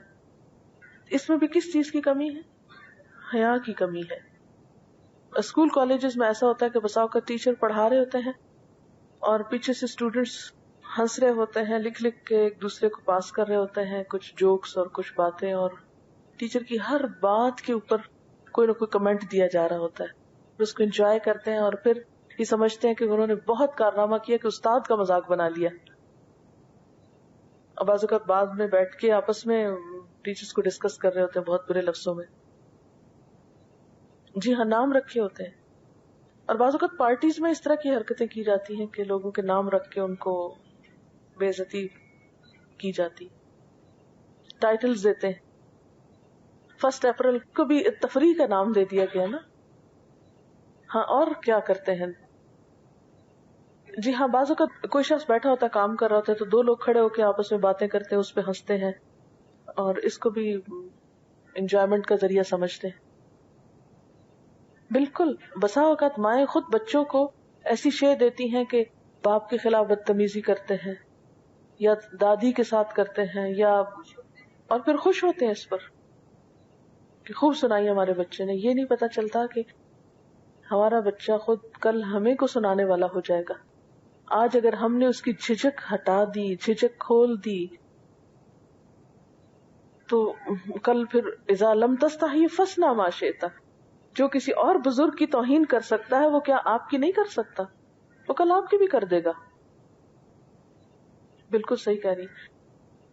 اس میں بھی کس چیز کی کمی ہے؟ حیا کی کمی ہے. اسکول کالجز میں ایسا ہوتا ہے کہ بساؤ کا ٹیچر پڑھا رہے ہوتے ہیں اور پیچھے سے اسٹوڈینٹس ہنس رہے ہوتے ہیں، لکھ لکھ کے ایک دوسرے کو پاس کر رہے ہوتے ہیں کچھ جوکس اور کچھ باتیں، اور ٹیچر کی ہر بات کے اوپر کوئی نہ کوئی کمنٹ دیا جا رہا ہوتا ہے. اس کو انجوائے کرتے ہیں اور پھر یہ سمجھتے ہیں کہ انہوں نے بہت کارنامہ کیا کہ استاد کا مذاق بنا لیا. اور بعض اوقات بعد میں بیٹھ کے آپس میں ٹیچرز کو ڈسکس کر رہے ہوتے ہیں بہت برے لفظوں میں. جی ہاں، نام رکھے ہوتے ہیں. اور بعض اوقات پارٹیز میں اس طرح کی حرکتیں کی جاتی ہیں کہ لوگوں کے نام رکھ کے ان کو بے عزتی کی جاتی. ٹائٹلز دیتے ہیں. 1 اپریل کو بھی تفریح کا نام دے دیا گیا نا. ہاں، اور کیا کرتے ہیں؟ جی ہاں، بعض اوقات کوئی شخص بیٹھا ہوتا ہے، کام کر رہا ہوتا ہے، تو 2 لوگ کھڑے ہو کے آپس میں باتیں کرتے ہیں، اس پہ ہنستے ہیں اور اس کو بھی انجوائمنٹ کا ذریعہ سمجھتے ہیں. بالکل، بسا اوقات مائیں خود بچوں کو ایسی شے دیتی ہیں کہ باپ کے خلاف بدتمیزی کرتے ہیں یا دادی کے ساتھ کرتے ہیں، یا اور پھر خوش ہوتے ہیں اس پر کہ خوب سنائی ہمارے بچے نے. یہ نہیں پتا چلتا کہ ہمارا بچہ خود کل ہمیں کو سنانے والا ہو جائے گا. آج اگر ہم نے اس کی جھجک ہٹا دی، جھجک کھول دی، تو کل پھر اذا لم تستحی فاصنع ما شئت. جو کسی اور بزرگ کی توہین کر سکتا ہے وہ کیا آپ کی نہیں کر سکتا؟ وہ کل آپ کی بھی کر دے گا. بالکل صحیح کہہ رہی.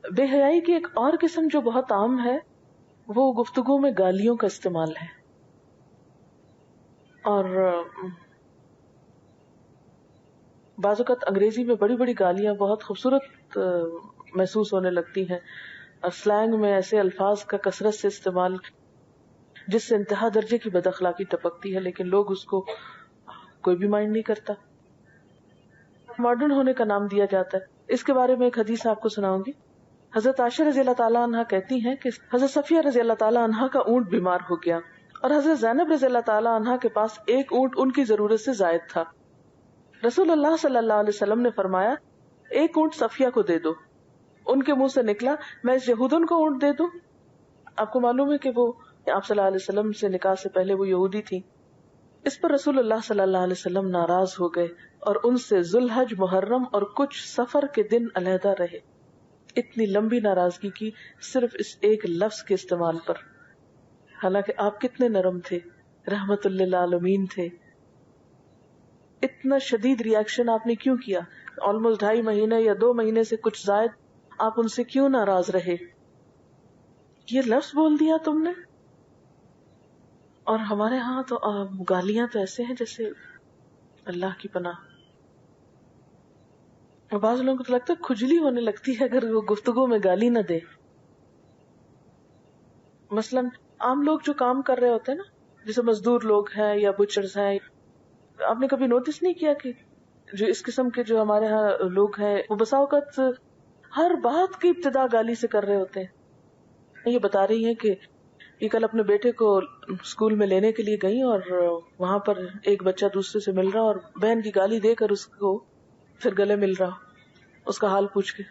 بے حیائی کی ایک اور قسم جو بہت عام ہے وہ گفتگو میں گالیوں کا استعمال ہے. اور بعض اوقات انگریزی میں بڑی بڑی گالیاں بہت خوبصورت محسوس ہونے لگتی ہیں، اور سلینگ میں ایسے الفاظ کا کثرت سے استعمال جس سے انتہا درجے کی بد اخلاقی ٹپکتی ہے، لیکن لوگ اس کو کوئی بھی مائنڈ نہیں کرتا. ماڈرن ہونے کا نام دیا جاتا ہے. اس کے بارے میں ایک حدیث آپ کو سناؤں گی. حضرت عائشہ رضی اللہ تعالیٰ عنہ کہتی ہیں کہ حضرت صفیہ رضی اللہ تعالیٰ عنہ کا اونٹ بیمار ہو گیا اور حضرت زینب رضی اللہ تعالیٰ عنہ کے پاس ایک اونٹ ان کی ضرورت سے زائد تھا. رسول اللہ صلی اللہ علیہ وسلم نے فرمایا ایک اونٹ صفیہ کو دے دو. ان کے منہ سے نکلا میں اس یہودن کو اونٹ دے دوں. آپ کو معلوم ہے کہ وہ آپ صلی اللہ علیہ وسلم سے نکاح سے پہلے وہ یہودی تھی. اس پر رسول اللہ صلی اللہ علیہ وسلم ناراض ہو گئے اور ان سے ذوالحج، محرم اور کچھ سفر کے دن علیحدہ رہے. اتنی لمبی ناراضگی کی صرف اس ایک لفظ کے استعمال پر، حالانکہ آپ کتنے نرم تھے، رحمت للعالمین تھے. اتنا شدید ریاکشن آپ نے کیوں کیا؟ آلموسٹ 2.5 مہینے یا 2 مہینے سے کچھ زائد آپ ان سے کیوں ناراض رہے؟ یہ لفظ بول دیا تم نے. اور ہمارے ہاں تو گالیاں تو ایسے ہیں جیسے اللہ کی پناہ. بعض لوگوں کو تو لگتا ہے کھجلی ہونے لگتی ہے اگر وہ گفتگو میں گالی نہ دے. مثلا عام لوگ جو کام کر رہے ہوتے ہیں نا، جیسے مزدور لوگ ہیں یا بچرز ہیں، آپ نے کبھی نوٹس نہیں کیا کہ جو اس قسم کے جو ہمارے ہاں لوگ ہیں وہ بسا اوقات ہر بات کی ابتدا گالی سے کر رہے ہوتے ہیں. یہ بتا رہی ہیں کہ یہ کل اپنے بیٹے کو اسکول میں لینے کے لیے گئی اور وہاں پر ایک بچہ دوسرے سے مل رہا اور بہن کی گالی دے کر اس کو پھر گلے مل رہا اس کا حال پوچھ کے.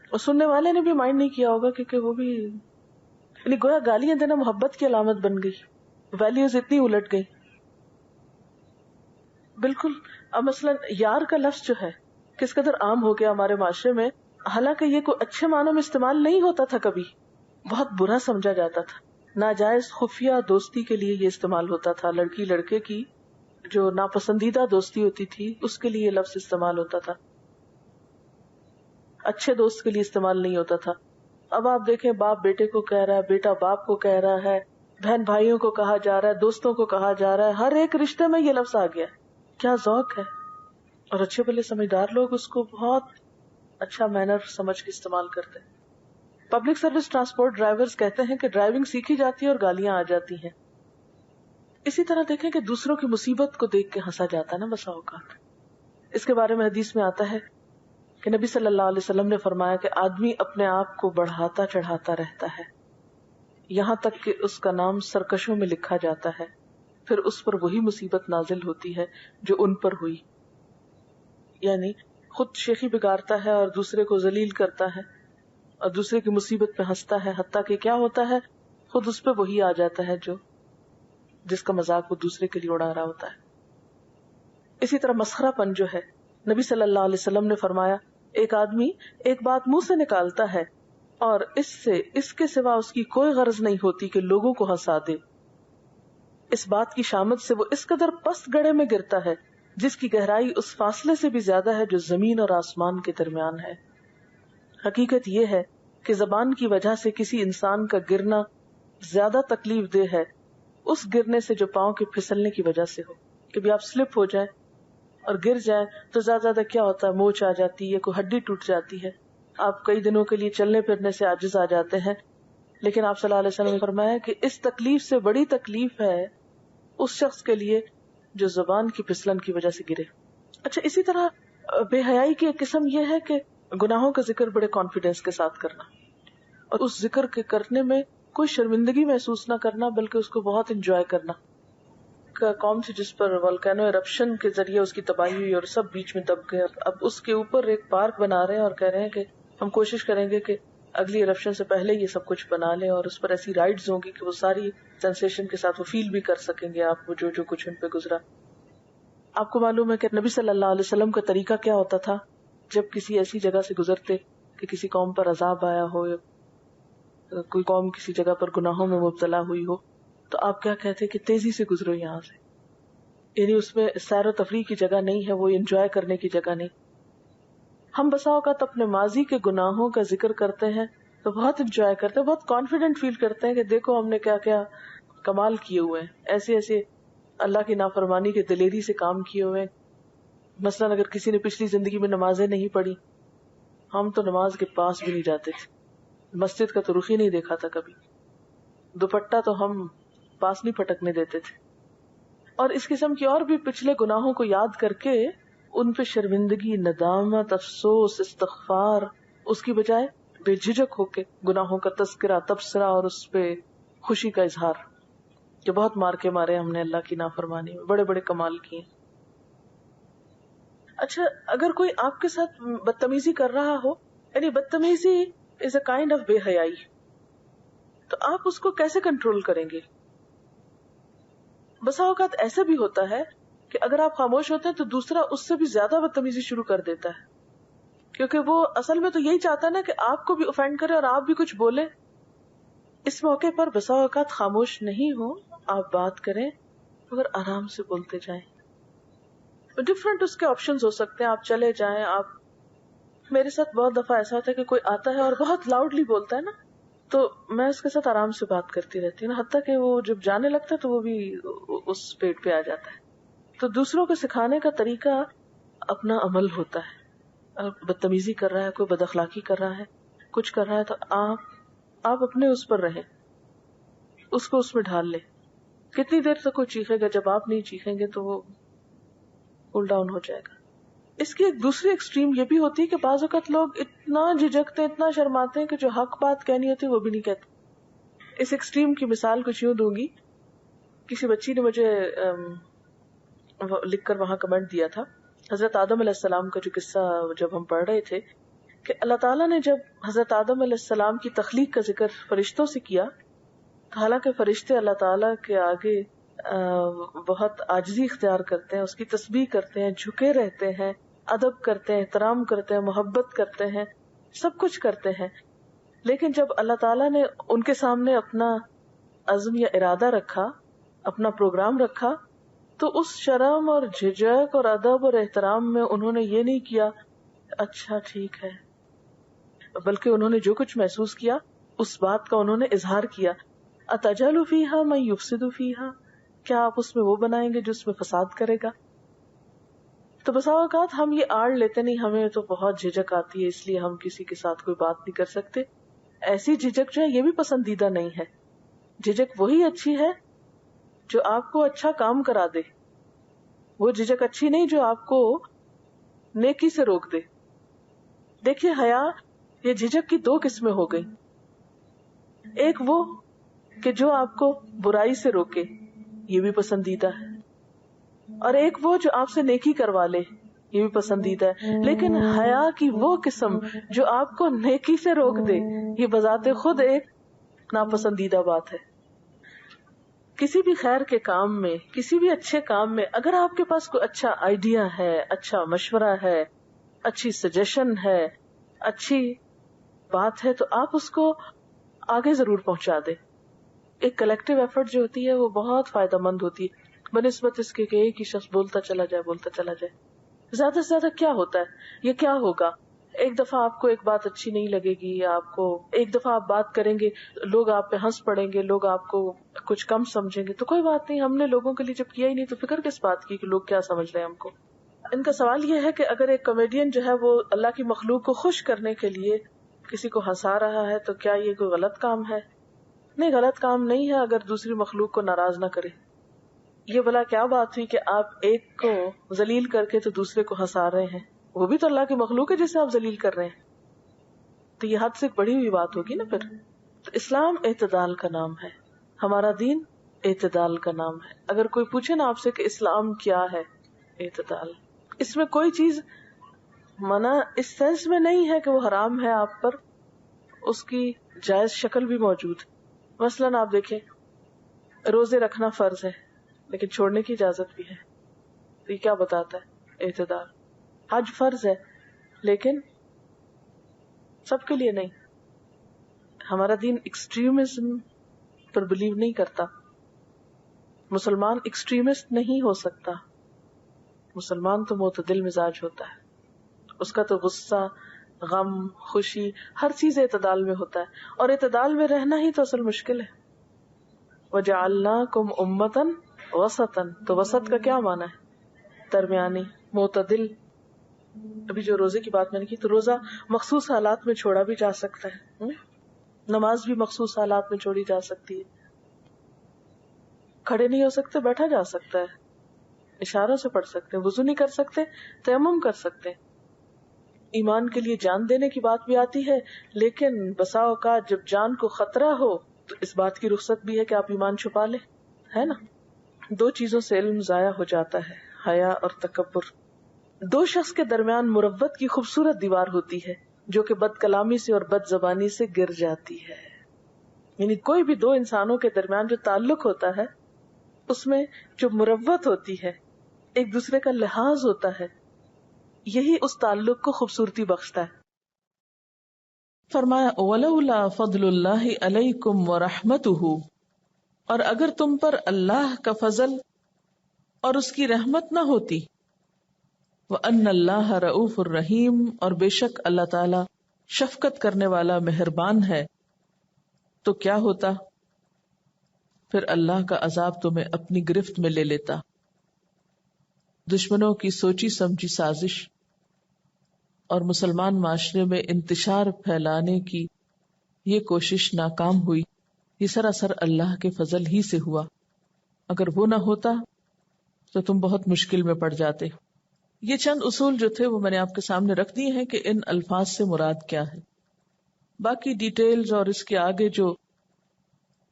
اور سننے والے نے بھی مائنڈ نہیں کیا ہوگا کیونکہ وہ بھی یعنی گویا گالیاں دینا محبت کی علامت بن گئی، ویلیوز اتنی الٹ گئی. بالکل. اب مثلا یار کا لفظ جو ہے کس قدر عام ہو گیا ہمارے معاشرے میں، حالانکہ یہ کوئی اچھے معنوں میں استعمال نہیں ہوتا تھا، کبھی بہت برا سمجھا جاتا تھا. ناجائز خفیہ دوستی کے لیے یہ استعمال ہوتا تھا. لڑکی لڑکے کی جو ناپسندیدہ دوستی ہوتی تھی اس کے لیے یہ لفظ استعمال ہوتا تھا، اچھے دوست کے لیے استعمال نہیں ہوتا تھا. اب آپ دیکھیں، باپ بیٹے کو کہہ رہا ہے، بیٹا باپ کو کہہ رہا ہے، بہن بھائیوں کو کہا جا رہا ہے، دوستوں کو کہا جا رہا ہے، ہر ایک رشتے میں یہ لفظ آ گیا. کیا ذوق ہے. اور اچھے بھلے سمجھدار لوگ اس کو بہت اچھا مینر سمجھ کے استعمال کرتے ہیں. پبلک سروس ٹرانسپورٹ ڈرائیورز کہتے ہیں کہ ڈرائیونگ سیکھی جاتی ہے اور گالیاں آ جاتی ہیں. اسی طرح دیکھیں کہ دوسروں کی مصیبت کو دیکھ کے ہنسا جاتا ہے نا بسا اوقات. اس کے بارے میں حدیث میں آتا ہے کہ نبی صلی اللہ علیہ وسلم نے فرمایا کہ آدمی اپنے آپ کو بڑھاتا چڑھاتا رہتا ہے یہاں تک کہ اس کا نام سرکشوں میں لکھا جاتا ہے، پھر اس پر وہی مصیبت نازل ہوتی ہے جو ان پر ہوئی. یعنی خود شیخی بگاڑتا ہے اور دوسرے کو ذلیل کرتا ہے اور دوسرے کی مصیبت پہ ہنستا ہے، حتیٰ کہ کیا ہوتا ہے، خود اس پہ وہی آ جاتا ہے جو جس کا مذاق وہ دوسرے کے لیے اڑا رہا ہوتا ہے. اسی طرح مسخرہ پن جو ہے، نبی صلی اللہ علیہ وسلم نے فرمایا ایک آدمی ایک بات منہ سے نکالتا ہے اور اس کے سوا اس کی کوئی غرض نہیں ہوتی کہ لوگوں کو ہنسا دے. اس بات کی شامت سے وہ اس قدر پست گڑھے میں گرتا ہے جس کی گہرائی اس فاصلے سے بھی زیادہ ہے جو زمین اور آسمان کے درمیان ہے. حقیقت یہ ہے کہ زبان کی وجہ سے کسی انسان کا گرنا زیادہ تکلیف دہ ہے اس گرنے سے جو پاؤں کے پھسلنے کی وجہ سے ہو. کبھی آپ سلپ ہو جائیں اور گر جائیں تو زیادہ کیا ہوتا ہے، موچ آ جاتی ہے، کوئی ہڈی ٹوٹ جاتی ہے، آپ کئی دنوں کے لیے چلنے پھرنے سے عاجز آ جاتے ہیں. لیکن آپ صلی اللہ علیہ وسلم نے فرمایا کہ اس تکلیف سے بڑی تکلیف ہے اس شخص کے لیے جو زبان کی پھسلن کی وجہ سے گرے. اچھا، اسی طرح بے حیائی کی ایک قسم یہ ہے کہ گناہوں کا ذکر بڑے کانفیڈینس کے ساتھ کرنا اور اس ذکر کے کرنے میں کوئی شرمندگی محسوس نہ کرنا بلکہ اس کو بہت انجوائے کرنا. قوم تھی جس پر والکینو ایرپشن کے ذریعے اس کی تباہی ہوئی اور سب بیچ میں دب گئے. اب اس کے اوپر ایک پارک بنا رہے ہیں اور کہہ رہے ہیں کہ ہم کوشش کریں گے کہ اگلی ایرپشن سے پہلے یہ سب کچھ بنا لیں اور اس پر ایسی رائڈز ہوں گی کہ وہ ساری سینسیشن کے ساتھ وہ فیل بھی کر سکیں گے آپ جو کچھ ان پہ گزرا. آپ کو معلوم ہے کہ نبی صلی اللہ علیہ وسلم کا طریقہ کیا ہوتا تھا جب کسی ایسی جگہ سے گزرتے کہ کسی قوم پر عذاب آیا ہو یا کوئی قوم کسی جگہ پر گناہوں میں مبتلا ہوئی ہو، تو آپ کیا کہتے کہ تیزی سے گزرو یہاں سے. یعنی اس میں سیر و تفریح کی جگہ نہیں ہے، وہ انجوائے کرنے کی جگہ نہیں. ہم بسا اوقات اپنے ماضی کے گناہوں کا ذکر کرتے ہیں تو بہت انجوائے کرتے ہیں، بہت کانفیڈنٹ فیل کرتے ہیں کہ دیکھو ہم نے کیا کیا کمال کیے ہوئے ہیں، ایسے ایسے اللہ کی نافرمانی کے دلیری سے کام کیے ہوئے ہیں. مثلاً اگر کسی نے پچھلی زندگی میں نمازیں نہیں پڑھی، ہم تو نماز کے پاس بھی نہیں جاتے تھے، مسجد کا تو رخ ہی نہیں دیکھا تھا کبھی، دوپٹہ تو ہم پاس نہیں پھٹکنے دیتے تھے. اور اس قسم کی اور بھی پچھلے گناہوں کو یاد کر کے ان پہ شرمندگی، ندامت، افسوس، استغفار، اس کی بجائے بے جھجک ہو کے گناہوں کا تذکرہ، تبصرہ اور اس پہ خوشی کا اظہار کہ بہت مار کے مارے ہم نے اللہ کی نافرمانی میں، بڑے بڑے کمال کیے. اچھا، اگر کوئی آپ کے ساتھ بدتمیزی کر رہا ہو، یعنی بدتمیزی از اے کائنڈ آف بے حیائی، تو آپ اس کو کیسے کنٹرول کریں گے؟ بسا اوقات ایسا بھی ہوتا ہے کہ اگر آپ خاموش ہوتے ہیں تو دوسرا اس سے بھی زیادہ بدتمیزی شروع کر دیتا ہے، کیونکہ وہ اصل میں تو یہی چاہتا ہے نا کہ آپ کو بھی افینڈ کرے اور آپ بھی کچھ بولے. اس موقع پر بسا اوقات خاموش نہیں ہو، آپ بات کریں مگر آرام سے بولتے جائیں. ڈفرنٹ اس کے آپشنز ہو سکتے ہیں، آپ چلے جائیں. آپ میرے ساتھ بہت دفعہ ایسا ہوتا ہے کہ کوئی آتا ہے اور بہت لاؤڈلی بولتا ہے نا، تو میں اس کے ساتھ آرام سے بات کرتی رہتی ہوں، حتیٰ کہ وہ جب جانے لگتا ہے تو وہ بھی اس پیٹ پہ آ جاتا ہے. تو دوسروں کو سکھانے کا طریقہ اپنا عمل ہوتا ہے. اگر بدتمیزی کر رہا ہے، کوئی بد اخلاقی کر رہا ہے، کچھ کر رہا ہے، تو آپ اپنے اس پر رہیں، اس کو اس میں ڈھال لیں. کتنی دیر تک وہ چیخے گا؟ جب آپ نہیں چیخیں گے تو وہ کول ڈاؤن ہو جائے گا. اس کی ایک دوسری ایکسٹریم یہ بھی ہوتی ہے کہ بعض اوقات لوگ اتنا جھجکتے ہیں، اتنا شرماتے ہیں کہ جو حق بات کہنی ہوتی ہے وہ بھی نہیں کہتے. اس ایکسٹریم کی مثال کچھ یوں دوں گی. کسی بچی نے مجھے لکھ کر وہاں کمنٹ دیا تھا، حضرت آدم علیہ السلام کا جو قصہ جب ہم پڑھ رہے تھے کہ اللہ تعالیٰ نے جب حضرت آدم علیہ السلام کی تخلیق کا ذکر فرشتوں سے کیا، تو حالانکہ فرشتے اللہ تعالیٰ کے آگے بہت عاجزی اختیار کرتے ہیں، اس کی تسبیح کرتے ہیں، جھکے رہتے ہیں، ادب کرتے ہیں، احترام کرتے ہیں، محبت کرتے ہیں، سب کچھ کرتے ہیں، لیکن جب اللہ تعالیٰ نے ان کے سامنے اپنا عزم یا ارادہ رکھا، اپنا پروگرام رکھا، تو اس شرم اور جھجک اور ادب اور احترام میں انہوں نے یہ نہیں کیا اچھا ٹھیک ہے، بلکہ انہوں نے جو کچھ محسوس کیا اس بات کا انہوں نے اظہار کیا. اتجعل فیہا من یفسد فیہا، کیا آپ اس میں وہ بنائیں گے جو اس میں فساد کرے گا؟ تو بسا اوقات ہم یہ آڑ لیتے نہیں، ہمیں تو بہت جھجک آتی ہے اس لیے ہم کسی کے ساتھ کوئی بات نہیں کر سکتے. ایسی جھجک جو ہے یہ بھی پسندیدہ نہیں ہے. جھجک وہی اچھی ہے جو آپ کو اچھا کام کرا دے، وہ جھجک اچھی نہیں جو آپ کو نیکی سے روک دے. دیکھیے حیا یہ جھجک کی دو قسمیں ہو گئی. ایک وہ کہ جو آپ کو برائی سے روکے، یہ بھی پسندیدہ ہے، اور ایک وہ جو آپ سے نیکی کروا لے، یہ بھی پسندیدہ ہے. لیکن حیا کی وہ قسم جو آپ کو نیکی سے روک دے، یہ بذات خود ایک ناپسندیدہ بات ہے. کسی بھی خیر کے کام میں، کسی بھی اچھے کام میں اگر آپ کے پاس کوئی اچھا آئیڈیا ہے، اچھا مشورہ ہے، اچھی سجیشن ہے، اچھی بات ہے، تو آپ اس کو آگے ضرور پہنچا دیں. ایک کلیکٹیو ایفرٹ جو ہوتی ہے وہ بہت فائدہ مند ہوتی ہے بنسبت اس کے کہ ایک ہی شخص بولتا چلا جائے. زیادہ سے زیادہ کیا ہوتا ہے، یہ کیا ہوگا، ایک دفعہ آپ کو ایک بات اچھی نہیں لگے گی، آپ کو ایک دفعہ آپ بات کریں گے، لوگ آپ پہ ہنس پڑیں گے، لوگ آپ کو کچھ کم سمجھیں گے، تو کوئی بات نہیں، ہم نے لوگوں کے لیے جب کیا ہی نہیں تو فکر کس بات کی کہ لوگ کیا سمجھ رہے ہیں ہم کو. ان کا سوال یہ ہے کہ اگر ایک کامیڈین جو ہے وہ اللہ کی مخلوق کو خوش کرنے کے لیے کسی کو ہنسا رہا ہے تو کیا یہ کوئی غلط کام ہے؟ نہیں، غلط کام نہیں ہے اگر دوسری مخلوق کو ناراض نہ کرے. یہ بلا کیا بات ہوئی کہ آپ ایک کو ذلیل کر کے تو دوسرے کو ہنسا رہے ہیں، وہ بھی تو اللہ کی مخلوق ہے جسے آپ ذلیل کر رہے ہیں. تو یہ حد سے بڑی ہوئی بات ہوگی نا پھر. تو اسلام اعتدال کا نام ہے، ہمارا دین اعتدال کا نام ہے. اگر کوئی پوچھے نا آپ سے کہ اسلام کیا ہے، اعتدال. اس میں کوئی چیز منع اس سینس میں نہیں ہے کہ وہ حرام ہے آپ پر، اس کی جائز شکل بھی موجود. مثلاً آپ دیکھیں روزے رکھنا فرض ہے لیکن چھوڑنے کی اجازت بھی ہے، تو یہ کیا بتاتا ہے؟ اعتدال. حج فرض ہے لیکن سب کے لیے نہیں. ہمارا دین ایکسٹریمزم پر بلیو نہیں کرتا. مسلمان ایکسٹریمسٹ نہیں ہو سکتا. مسلمان تو معتدل مزاج ہوتا ہے، اس کا تو غصہ، غم، خوشی، ہر چیز اعتدال میں ہوتا ہے، اور اعتدال میں رہنا ہی تو اصل مشکل ہے. وَجَعَلْنَاكُمْ أُمَّةً وَسَطًا، تو وسط کا کیا معنی ہے؟ درمیانی، معتدل. ابھی جو روزے کی بات میں نے کی، تو روزہ مخصوص حالات میں چھوڑا بھی جا سکتا ہے، نماز بھی مخصوص حالات میں چھوڑی جا سکتی ہے. کھڑے نہیں ہو سکتے بیٹھا جا سکتا ہے، اشاروں سے پڑھ سکتے ہیں، وضو نہیں کر سکتے تیمم کر سکتے ہیں. ایمان کے لیے جان دینے کی بات بھی آتی ہے، لیکن بسا اوقات جب جان کو خطرہ ہو تو اس بات کی رخصت بھی ہے کہ آپ ایمان چھپا لیں، ہے نا. دو چیزوں سے علم ضائع ہو جاتا ہے، حیا اور تکبر. دو شخص کے درمیان مروت کی خوبصورت دیوار ہوتی ہے جو کہ بد کلامی سے اور بد زبانی سے گر جاتی ہے. یعنی کوئی بھی دو انسانوں کے درمیان جو تعلق ہوتا ہے اس میں جو مروت ہوتی ہے، ایک دوسرے کا لحاظ ہوتا ہے، یہی اس تعلق کو خوبصورتی بخشتا ہے. فرمایا وَلَوْلَا فَضْلُ اللَّهِ عَلَيْكُمْ وَرَحْمَتُهُ، اور اگر تم پر اللہ کا فضل اور اس کی رحمت نہ ہوتی، وَأَنَّ اللَّهَ رَؤُوفٌ الرَّحِيمٌ، اور بے شک اللہ تعالی شفقت کرنے والا مہربان ہے، تو کیا ہوتا؟ پھر اللہ کا عذاب تمہیں اپنی گرفت میں لے لیتا. دشمنوں کی سوچی سمجھی سازش اور مسلمان معاشرے میں انتشار پھیلانے کی یہ کوشش ناکام ہوئی. یہ سراسر اللہ کے فضل ہی سے ہوا. اگر وہ نہ ہوتا تو تم بہت مشکل میں پڑ جاتے. یہ چند اصول جو تھے وہ میں نے آپ کے سامنے رکھ دیے ہیں کہ ان الفاظ سے مراد کیا ہے. باقی ڈیٹیلز اور اس کے آگے جو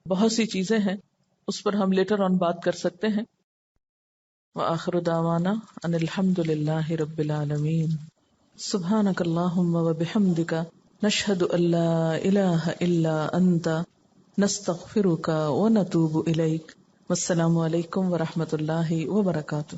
بہت سی چیزیں ہیں اس پر ہم لیٹر آن بات کر سکتے ہیں. وآخر دعوانا ان الحمد للہ رب العالمین. سبحانک اللہم وبحمدک نشہد ان لا الہ الا انت نستغفرک ونتوب الیک. والسلام علیکم ورحمۃ اللہ وبرکاتہ.